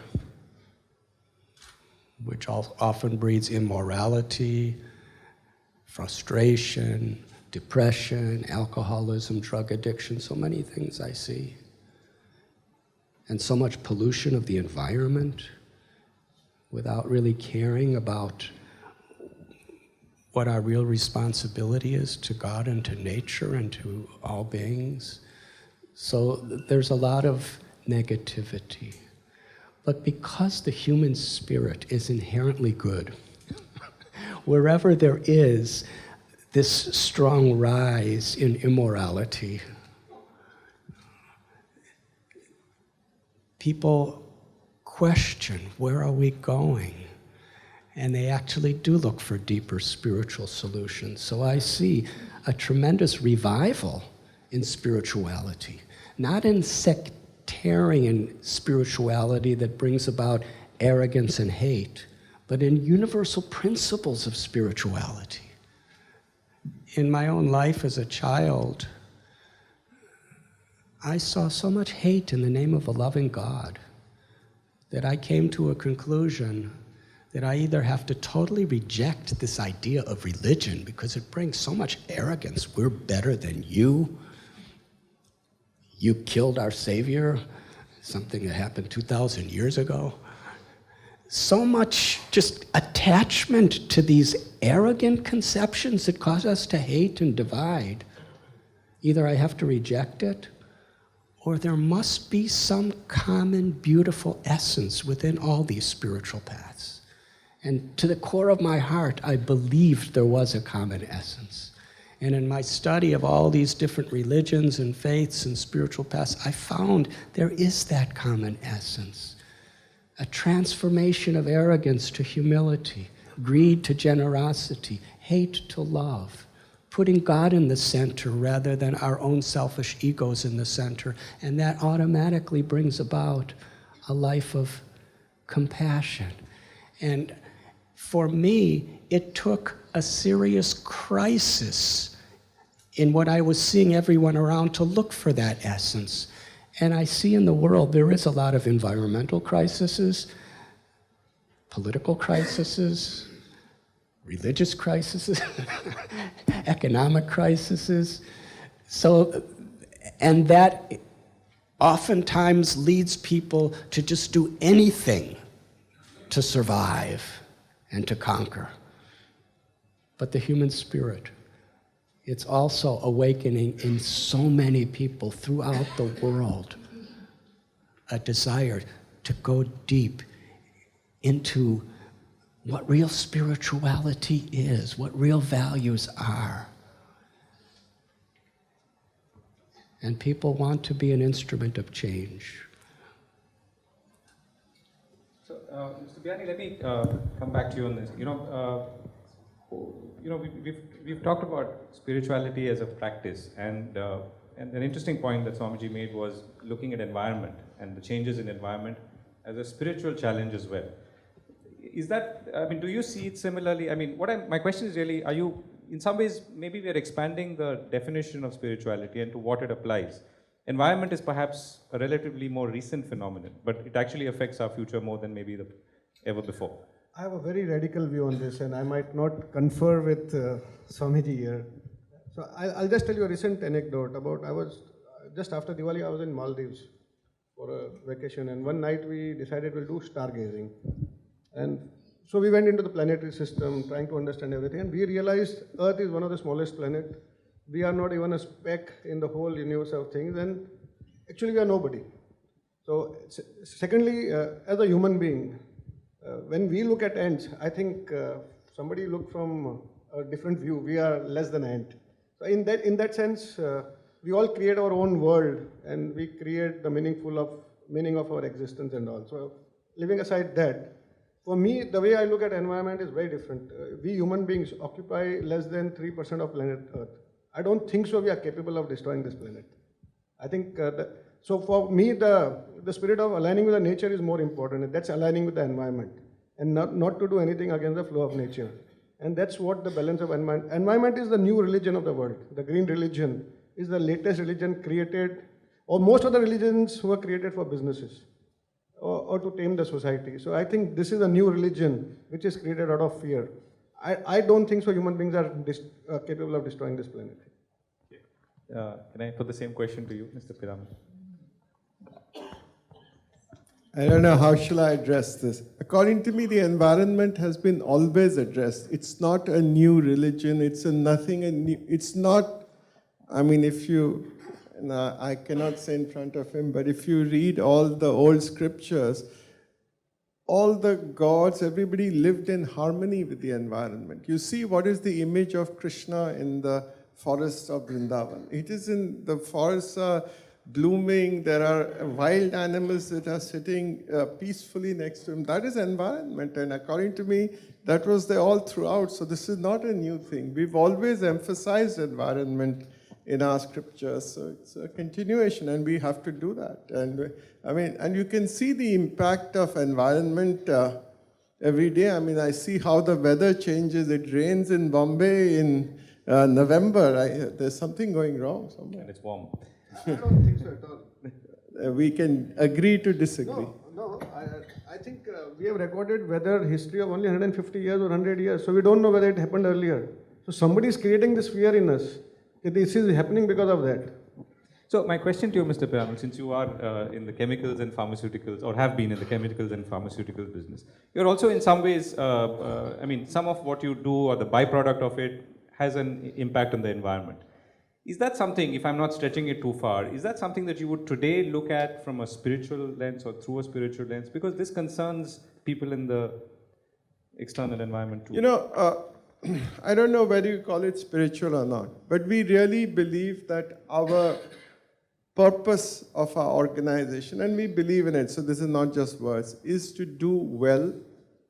which often breeds immorality, frustration, depression, alcoholism, drug addiction, so many things I see. And so much pollution of the environment without really caring about what our real responsibility is to God and to nature and to all beings. So there's a lot of negativity. But because the human spirit is inherently good, wherever there is this strong rise in immorality, people question, where are we going? And they actually do look for deeper spiritual solutions. So I see a tremendous revival in spirituality, not in sectarian spirituality that brings about arrogance and hate, but in universal principles of spirituality. In my own life as a child, I saw so much hate in the name of a loving God that I came to a conclusion that I either have to totally reject this idea of religion because it brings so much arrogance. We're better than you. You killed our Savior, something that happened 2,000 years ago. So much just attachment to these arrogant conceptions that cause us to hate and divide. Either I have to reject it, or there must be some common, beautiful essence within all these spiritual paths. And to the core of my heart, I believed there was a common essence. And in my study of all these different religions and faiths and spiritual paths, I found there is that common essence. A transformation of arrogance to humility, greed to generosity, hate to love, putting God in the center rather than our own selfish egos in the center. And that automatically brings about a life of compassion. And for me, it took a serious crisis in what I was seeing everyone around to look for that essence. And I see in the world there is a lot of environmental crises, political crises, religious crises, economic crises. So, and that oftentimes leads people to just do anything to survive and to conquer. But the human spirit, it's also awakening in so many people throughout the world a desire to go deep into what real spirituality is, what real values are. And people want to be an instrument of change. So, Mr. Biyani, let me come back to you on this. We've talked about spirituality as a practice, and an interesting point that Swamiji made was looking at environment and the changes in environment as a spiritual challenge as well. Is that, do you see it similarly? My question is really, are you, in some ways, maybe we are expanding the definition of spirituality and to what it applies. Environment is perhaps a relatively more recent phenomenon, but it actually affects our future more than maybe ever before. I have a very radical view on this, and I might not confer with Swamiji here. So I'll just tell you a recent anecdote about, just after Diwali, I was in Maldives for a vacation, and one night we decided we'll do stargazing. And so we went into the planetary system, trying to understand everything, and we realized Earth is one of the smallest planets. We are not even a speck in the whole universe of things, and actually we are nobody. So secondly, as a human being, when we look at ants, I think somebody looked from a different view. We are less than ant. So in that sense, we all create our own world, and we create the meaning of our existence and all. So leaving aside that, for me, the way I look at environment is very different. We human beings occupy less than 3% of planet Earth. I don't think so we are capable of destroying this planet. I think, so for me, the spirit of aligning with the nature is more important. That's aligning with the environment, and not to do anything against the flow of nature. And that's what the balance of environment. Environment is the new religion of the world. The green religion is the latest religion created, or most of the religions were created for businesses or to tame the society. So I think this is a new religion which is created out of fear. I don't think so human beings are capable of destroying this planet. Can I put the same question to you, Mr. Piramal? I don't know how shall I address this. According to me, the environment has been always addressed. It's not a new religion. It's it's not, if you, I cannot say in front of him, but if you read all the old scriptures, all the gods, everybody lived in harmony with the environment. You see what is the image of Krishna in the forests of Vrindavan. It is in the forests blooming, there are wild animals that are sitting peacefully next to him. That is environment, and according to me, that was there all throughout. So this is not a new thing. We've always emphasized environment in our scriptures, so it's a continuation, and we have to do that. And and you can see the impact of environment every day. I see how the weather changes. It rains in Bombay in November. There's something going wrong somewhere. And it's warm. I don't think so at all. We can agree to disagree. No, I think we have recorded whether history of only 150 years or 100 years, so we don't know whether it happened earlier. So somebody is creating this fear in us that this is happening because of that. So my question to you, Mr. Piramal, since you are in the chemicals and pharmaceuticals, or have been in the chemicals and pharmaceutical business, you're also in some ways, some of what you do or the byproduct of it has an impact on the environment. Is that something, if I'm not stretching it too far, is that something that you would today look at from a spiritual lens or through a spiritual lens? Because this concerns people in the external environment too. You know, I don't know whether you call it spiritual or not, but we really believe that our purpose of our organization, and we believe in it, so this is not just words, is to do well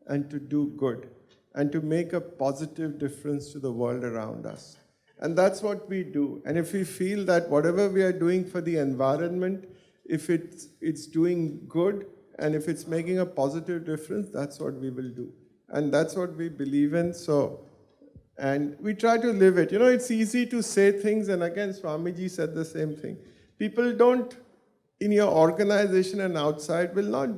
and to do good and to make a positive difference to the world around us. And that's what we do. And if we feel that whatever we are doing for the environment, if it's doing good and if it's making a positive difference, that's what we will do. And that's what we believe in. And we try to live it. You know, it's easy to say things, and again, Swamiji said the same thing. People don't, in your organization and outside, will not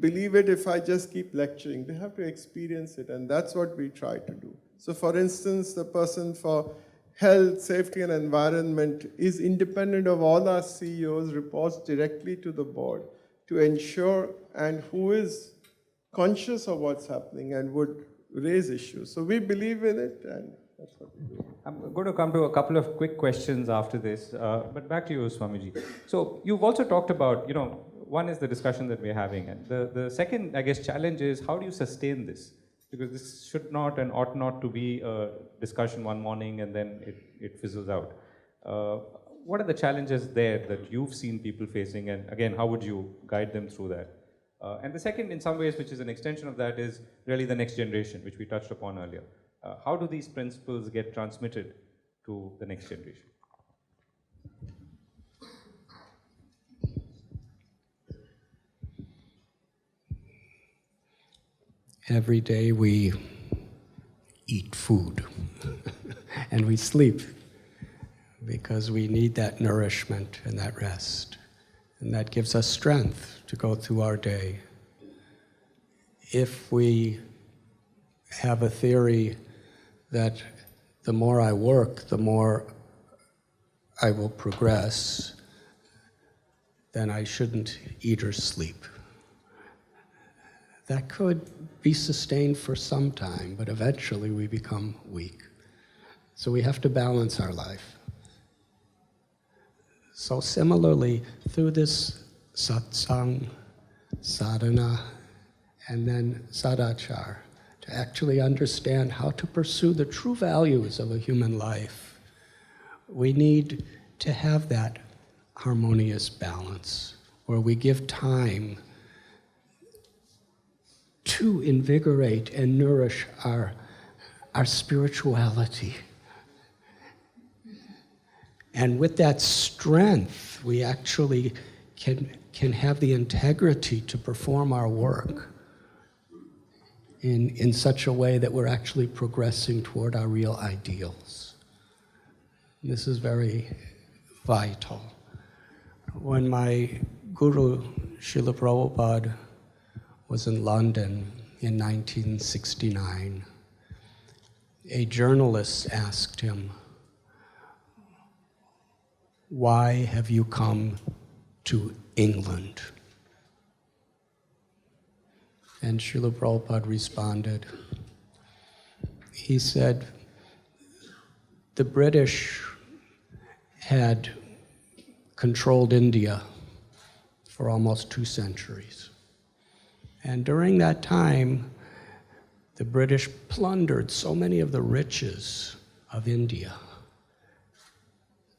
believe it if I just keep lecturing. They have to experience it, and that's what we try to do. So for instance, the person for health, safety, and environment is independent of all our CEOs, reports directly to the board to ensure, and who is conscious of what's happening and would raise issues. So we believe in it, and that's what we do. I'm going to come to a couple of quick questions after this, but back to you, Swamiji. So you've also talked about, one is the discussion that we're having, and the second, I guess, challenge is how do you sustain this? Because this should not and ought not to be a discussion one morning and then it fizzles out. What are the challenges there that you've seen people facing, and again, how would you guide them through that? And the second, in some ways, which is an extension of that, is really the next generation, which we touched upon earlier. How do these principles get transmitted to the next generation? Every day we eat food and we sleep because we need that nourishment and that rest. And that gives us strength to go through our day. If we have a theory that the more I work, the more I will progress, then I shouldn't eat or sleep. That could be sustained for some time, but eventually we become weak. So we have to balance our life. So similarly, through this satsang, sadhana, and then sadachar, to actually understand how to pursue the true values of a human life, we need to have that harmonious balance where we give time to invigorate and nourish our spirituality. And with that strength, we actually can have the integrity to perform our work in such a way that we're actually progressing toward our real ideals. This is very vital. When my guru, Srila Prabhupada, was in London in 1969, a journalist asked him, "Why have you come to England?" And Srila Prabhupada responded, he said, the British had controlled India for almost 2 centuries. And during that time, the British plundered so many of the riches of India.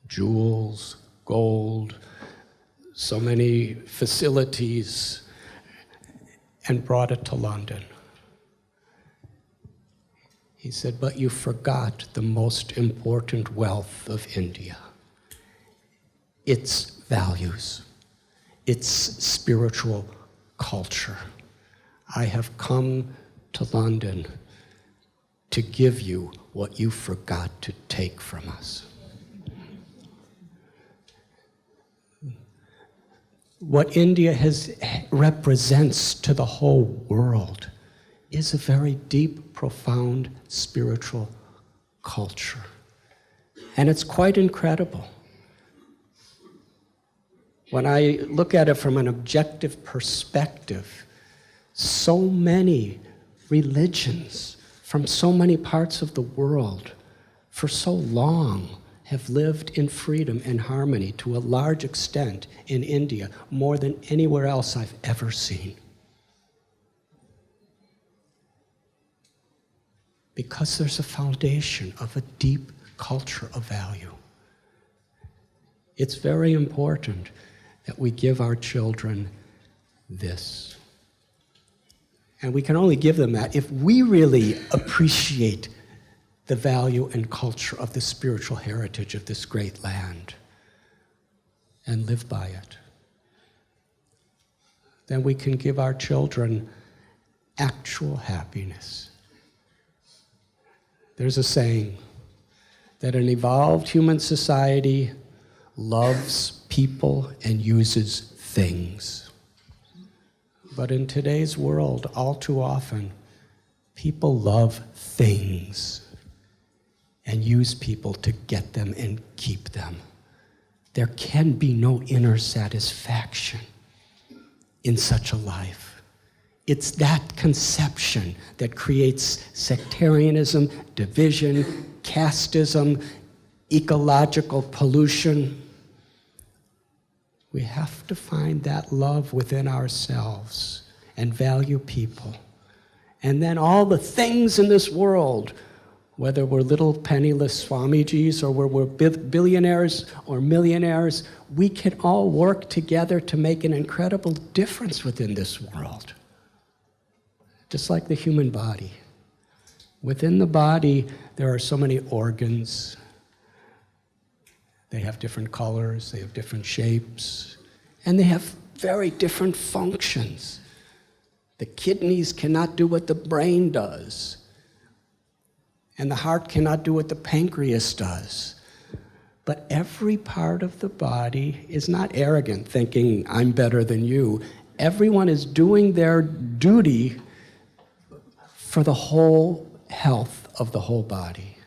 Jewels, gold, so many facilities, and brought it to London. He said, but you forgot the most important wealth of India. Its values, its spiritual culture. I have come to London to give you what you forgot to take from us. what India represents to the whole world is a very deep, profound spiritual culture. And it's quite incredible. When I look at it from an objective perspective, so many religions from so many parts of the world for so long have lived in freedom and harmony to a large extent in India, more than anywhere else I've ever seen. Because there's a foundation of a deep culture of value. It's very important that we give our children this. And we can only give them that if we really appreciate the value and culture of the spiritual heritage of this great land and live by it. Then we can give our children actual happiness. There's a saying that an evolved human society loves people and uses things. But in today's world, all too often, people love things and use people to get them and keep them. There can be no inner satisfaction in such a life. It's that conception that creates sectarianism, division, casteism, ecological pollution. We have to find that love within ourselves and value people. And then all the things in this world, whether we're little penniless Swamijis or we're billionaires or millionaires, we can all work together to make an incredible difference within this world. Just like the human body. Within the body, there are so many organs. They have different colors, they have different shapes, and they have very different functions. The kidneys cannot do what the brain does, and the heart cannot do what the pancreas does. But every part of the body is not arrogant, thinking, I'm better than you. Everyone is doing their duty for the whole health of the whole body.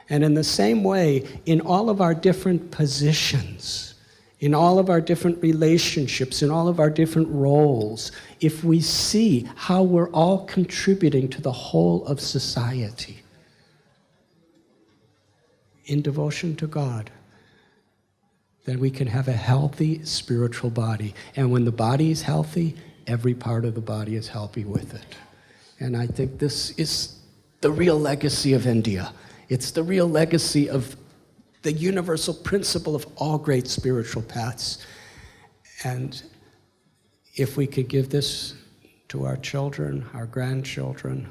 And in the same way, in all of our different positions, in all of our different relationships, in all of our different roles, if we see how we're all contributing to the whole of society in devotion to God, then we can have a healthy spiritual body. And when the body is healthy, every part of the body is healthy with it. And I think this is the real legacy of India. It's the real legacy of the universal principle of all great spiritual paths. And if we could give this to our children, our grandchildren,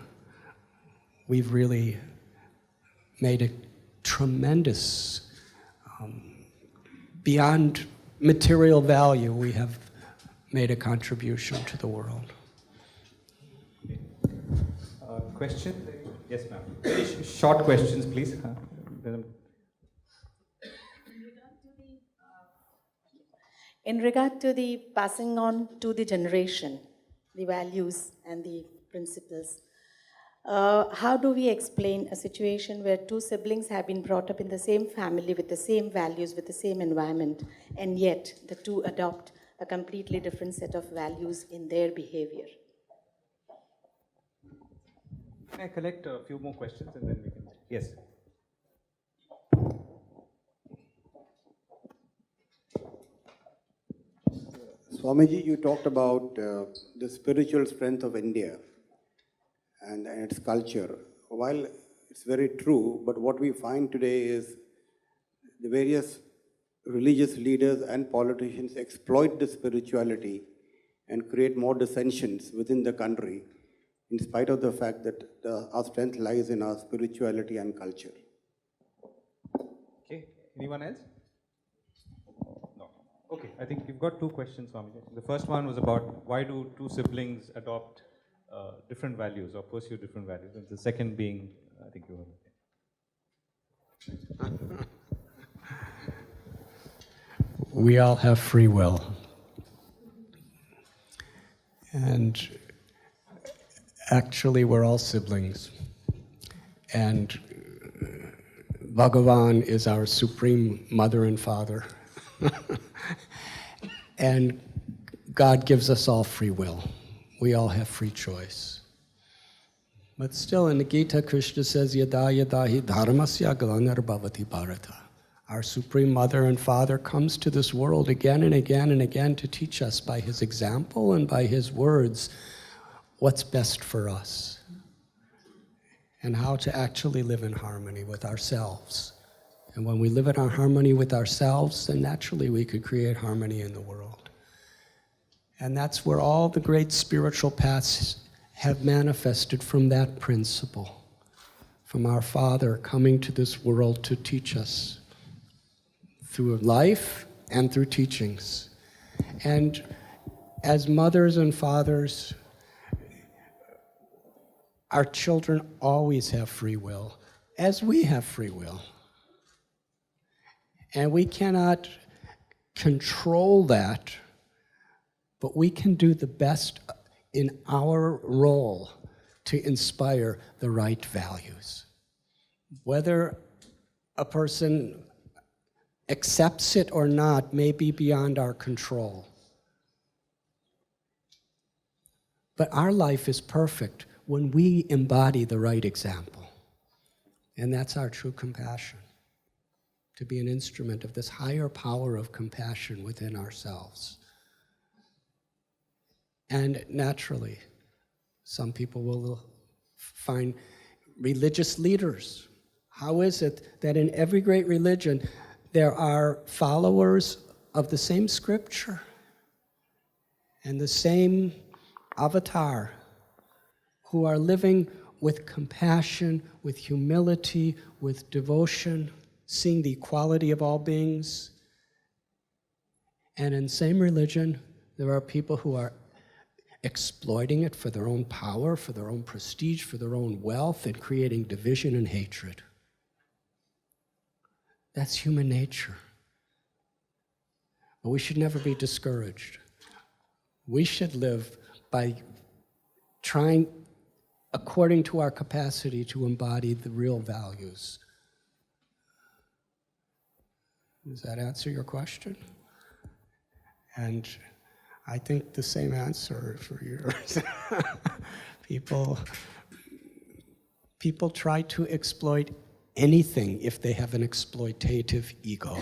we've really made a tremendous, beyond material value, we have made a contribution to the world. Question? Yes, ma'am. Very short questions, please. In regard to the passing on to the generation, the values and the principles, how do we explain a situation where two siblings have been brought up in the same family with the same values, with the same environment, and yet the two adopt a completely different set of values in their behavior? Can I collect a few more questions and then we can... Yes. Swamiji, you talked about the spiritual strength of India and its culture. While it's very true, but what we find today is the various religious leaders and politicians exploit the spirituality and create more dissensions within the country, in spite of the fact that our strength lies in our spirituality and culture. Okay, anyone else? No. Okay, I think you've got two questions, Swamiji. The first one was about why do two siblings adopt different values or pursue different values, and the second being, I think you were... We all have free will. And actually, we're all siblings. And Bhagavan is our supreme mother and father. And God gives us all free will. We all have free choice. But still, in the Gita, Krishna says, Yada yada hi dharmasya glanarbhavati bharata. Our Supreme Mother and Father comes to this world again and again and again to teach us by His example and by His words what's best for us and how to actually live in harmony with ourselves. And when we live in our harmony with ourselves, then naturally we could create harmony in the world. And that's where all the great spiritual paths have manifested from that principle, from our Father coming to this world to teach us through life and through teachings. And as mothers and fathers, our children always have free will, as we have free will. And we cannot control that, but we can do the best in our role to inspire the right values. Whether a person accepts it or not may be beyond our control. But our life is perfect when we embody the right example. And that's our true compassion, to be an instrument of this higher power of compassion within ourselves. And naturally, some people will find religious leaders. How is it that in every great religion, there are followers of the same scripture and the same avatar who are living with compassion, with humility, with devotion, seeing the equality of all beings? And in the same religion, there are people who are exploiting it for their own power, for their own prestige, for their own wealth, and creating division and hatred. That's human nature. But we should never be discouraged. We should live by trying, according to our capacity, to embody the real values. Does that answer your question? And I think the same answer for yours. People try to exploit anything if they have an exploitative ego.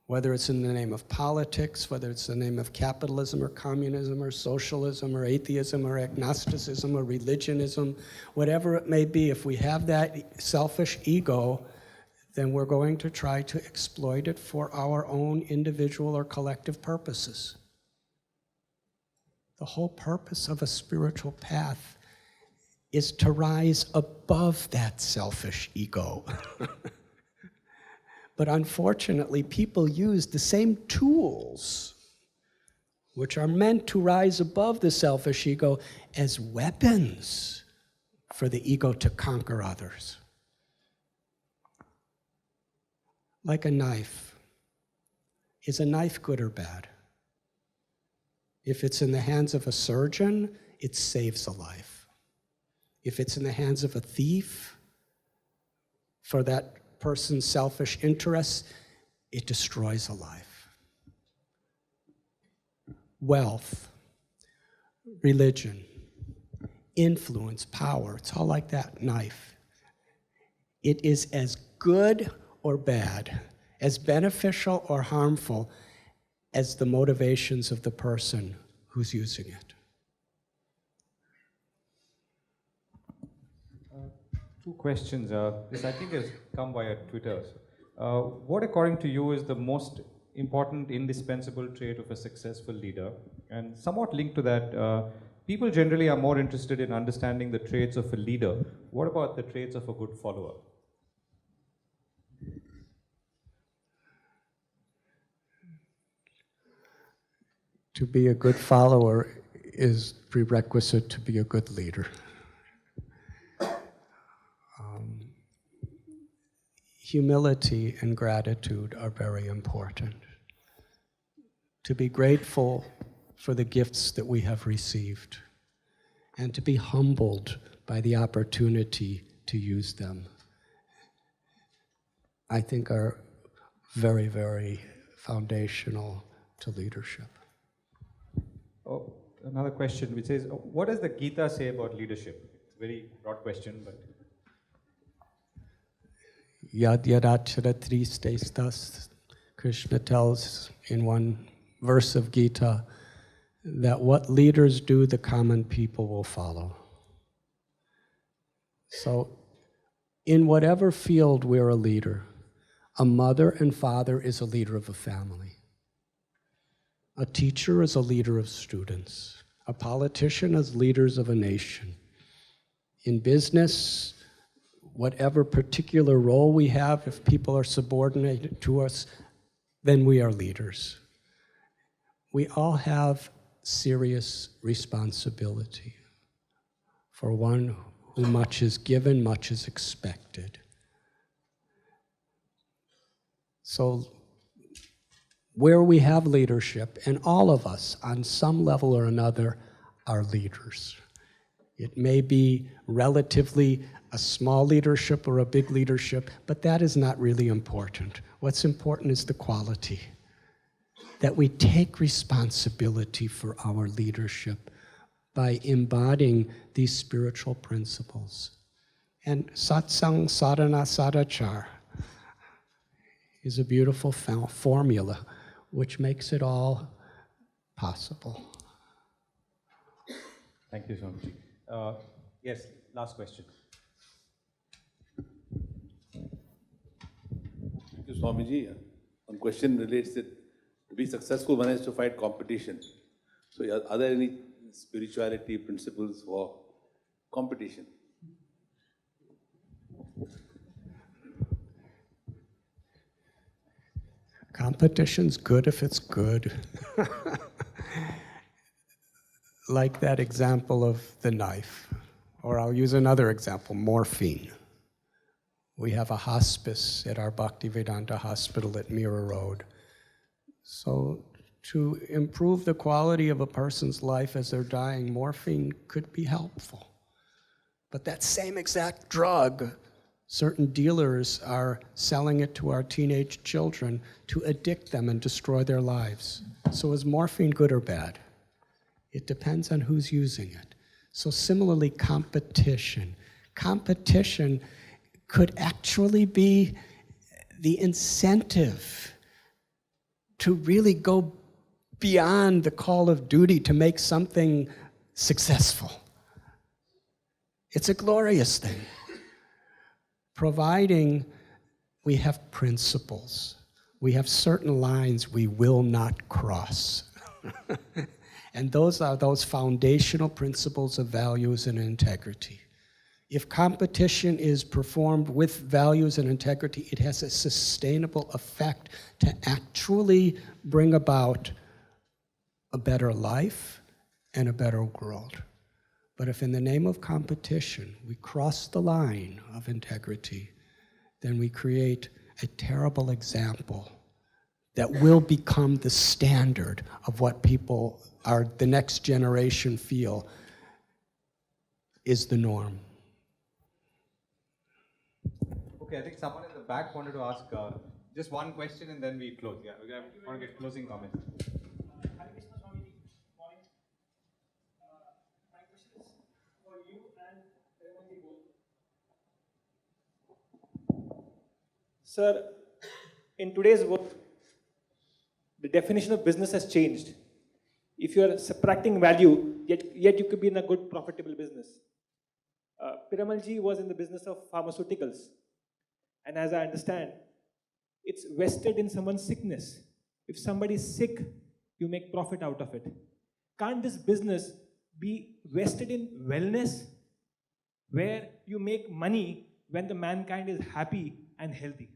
Whether it's in the name of politics, whether it's in the name of capitalism or communism or socialism or atheism or agnosticism or religionism, whatever it may be, if we have that selfish ego, then we're going to try to exploit it for our own individual or collective purposes. The whole purpose of a spiritual path is to rise above that selfish ego. But unfortunately, people use the same tools, which are meant to rise above the selfish ego, as weapons for the ego to conquer others. Like a knife. Is a knife good or bad? If it's in the hands of a surgeon, it saves a life. If it's in the hands of a thief, for that person's selfish interests, it destroys a life. Wealth, religion, influence, power, it's all like that knife. It is as good or bad, as beneficial or harmful as the motivations of the person who's using it. Two questions. This I think has come via Twitter. What, according to you, is the most important, indispensable trait of a successful leader? And somewhat linked to that, people generally are more interested in understanding the traits of a leader. What about the traits of a good follower? To be a good follower is prerequisite to be a good leader. Humility and gratitude are very important. To be grateful for the gifts that we have received and to be humbled by the opportunity to use them, I think are very, very foundational to leadership. Oh, another question which says, what does the Gita say about leadership? It's a very broad question, but... Yad yadachara tristestas, Krishna tells in one verse of Gita that what leaders do, the common people will follow. So, in whatever field we're a leader, a mother and father is a leader of a family. A teacher is a leader of students. A politician is leaders of a nation. In business, whatever particular role we have, if people are subordinated to us, then we are leaders. We all have serious responsibility. For one who much is given, much is expected. So where we have leadership, and all of us on some level or another are leaders. It may be relatively a small leadership or a big leadership, but that is not really important. What's important is the quality, that we take responsibility for our leadership by embodying these spiritual principles. And satsang, sadhana, sadachar is a beautiful formula which makes it all possible. Thank you, Swamiji. Yes, last question. Thank you, Swamiji. One question relates that to be successful, one has to fight competition. So are there any spirituality principles for competition? Competition's good if it's good. Like that example of the knife. Or I'll use another example, morphine. We have a hospice at our Bhaktivedanta hospital at Mira Road. So to improve the quality of a person's life as they're dying, morphine could be helpful. But that same exact drug, certain dealers are selling it to our teenage children to addict them and destroy their lives. So is morphine good or bad? It depends on who's using it. So similarly, competition. Competition could actually be the incentive to really go beyond the call of duty to make something successful. It's a glorious thing. Providing we have principles. We have certain lines we will not cross. And those are those foundational principles of values and integrity. If competition is performed with values and integrity, it has a sustainable effect to actually bring about a better life and a better world. But if in the name of competition we cross the line of integrity, then we create a terrible example that will become the standard of what people are, the next generation feel is the norm. Okay, I think someone in the back wanted to ask just one question and then we close. Yeah, we want to get closing comments. Sir, in today's world, the definition of business has changed. If you are subtracting value, yet you could be in a good, profitable business. Piramalji was in the business of pharmaceuticals. And as I understand, it's vested in someone's sickness. If somebody is sick, you make profit out of it. Can't this business be vested in wellness, where you make money when the mankind is happy and healthy?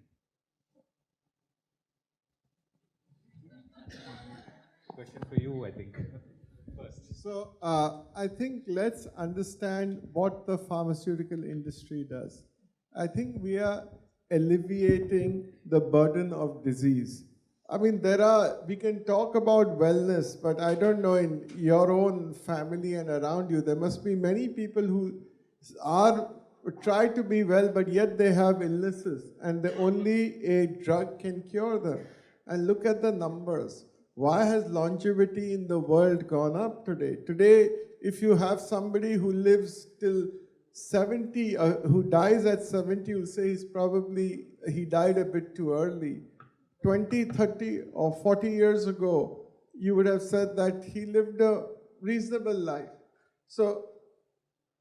Question for you, I think. First. So I think let's understand what the pharmaceutical industry does. I think we are alleviating the burden of disease. I mean, we can talk about wellness, but I don't know, in your own family and around you, there must be many people who try to be well, but yet they have illnesses, and only a drug can cure them. And look at the numbers. Why has longevity in the world gone up today? Today, if you have somebody who lives till 70, who dies at 70, you say he died a bit too early. 20, 30, or 40 years ago, you would have said that he lived a reasonable life. So,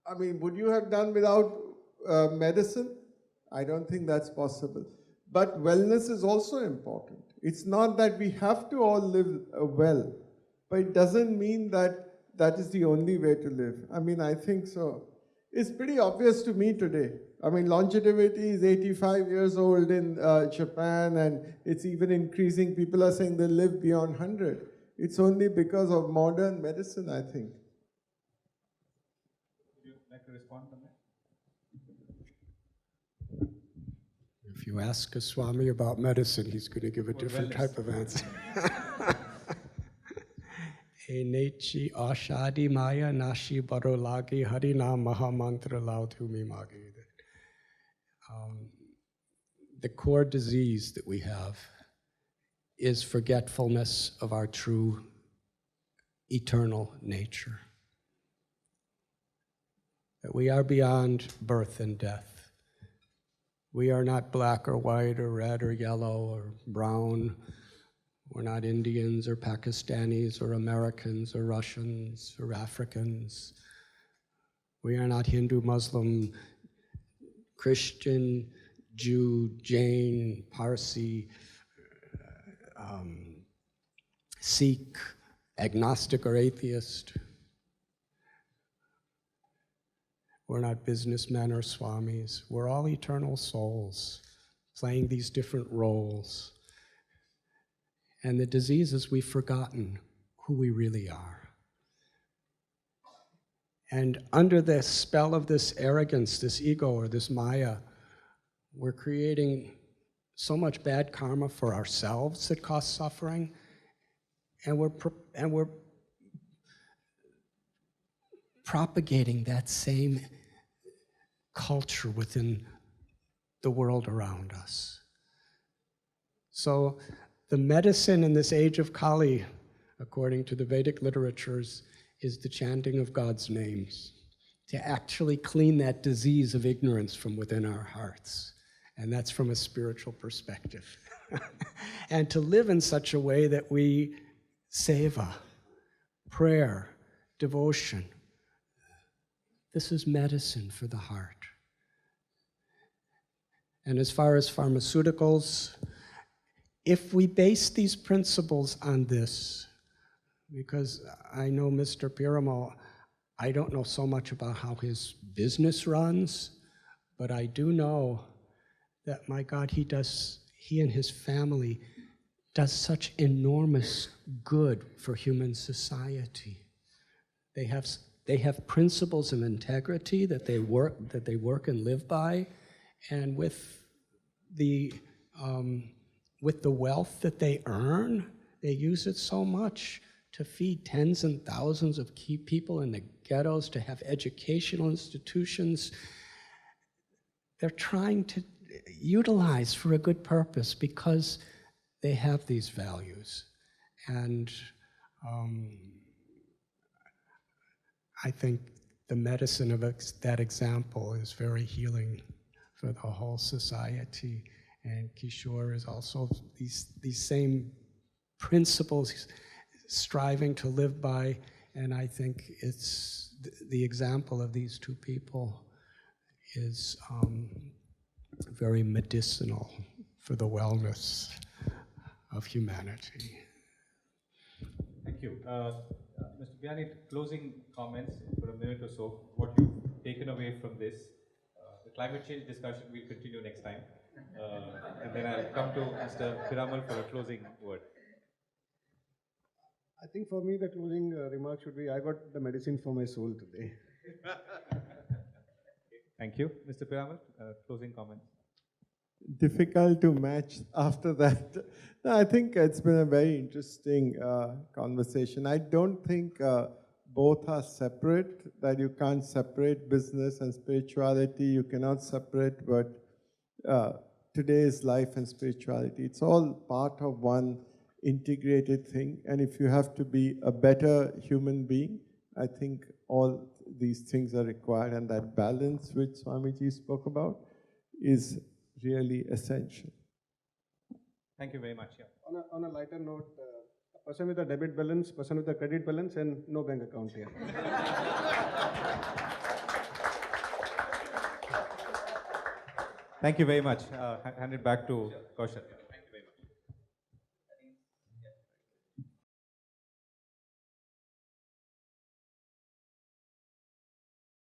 I mean, would you have done without medicine? I don't think that's possible. But wellness is also important. It's not that we have to all live well, but it doesn't mean that that is the only way to live. I mean, I think so. It's pretty obvious to me today. I mean, longevity is 85 years old in Japan, and it's even increasing. People are saying they live beyond 100. It's only because of modern medicine, I think. Would you like to respond on that? If you ask a Swami about medicine, he's going to give a different type of answer. Enechi ashadi maya nashi barolagi harina mahamantra lautumi magi. The core disease that we have is forgetfulness of our true eternal nature. That we are beyond birth and death. We are not black or white or red or yellow or brown. We're not Indians or Pakistanis or Americans or Russians or Africans. We are not Hindu, Muslim, Christian, Jew, Jain, Parsi, Sikh, agnostic or atheist. We're not businessmen or swamis. We're all eternal souls playing these different roles. And the disease is we've forgotten who we really are. And under the spell of this arrogance, this ego, or this Maya, we're creating so much bad karma for ourselves that causes suffering, and we're propagating that same culture within the world around us. So the medicine in this age of Kali, according to the Vedic literatures, is the chanting of God's names, to actually clean that disease of ignorance from within our hearts. And that's from a spiritual perspective. And to live in such a way that we seva, prayer, devotion. This is medicine for the heart. And as far as pharmaceuticals, if we base these principles on this, because I know Mr. Piramal, I don't know so much about how his business runs, but I do know that, my God, he and his family does such enormous good for human society. They have principles of integrity that they work and live by, and with the wealth that they earn, they use it so much to feed tens and thousands of key people in the ghettos, to have educational institutions. They're trying to utilize for a good purpose because they have these values. And I think the medicine of that example is very healing for the whole society. And Kishor is also these same principles striving to live by, and I think it's the example of these two people is very medicinal for the wellness of humanity. Thank you. Mr. Biyani, closing comments for a minute or so, what you've taken away from this. The climate change discussion we'll continue next time. And then I'll come to Mr. Piramal for a closing word. I think for me the closing remark should be, I got the medicine for my soul today. Thank you. Mr. Piramal, closing comments. difficult to match after that. No, I think it's been a very interesting conversation. I don't think both are separate, that you can't separate business and spirituality. You cannot separate what today's life and spirituality. It's all part of one integrated thing. And if you have to be a better human being, I think all these things are required. And that balance which Swamiji spoke about is really essential. Thank you very much. Yeah. On a lighter note, a person with a debit balance, person with a credit balance, and no bank account here. Thank you very much. Hand it back to Kaushal.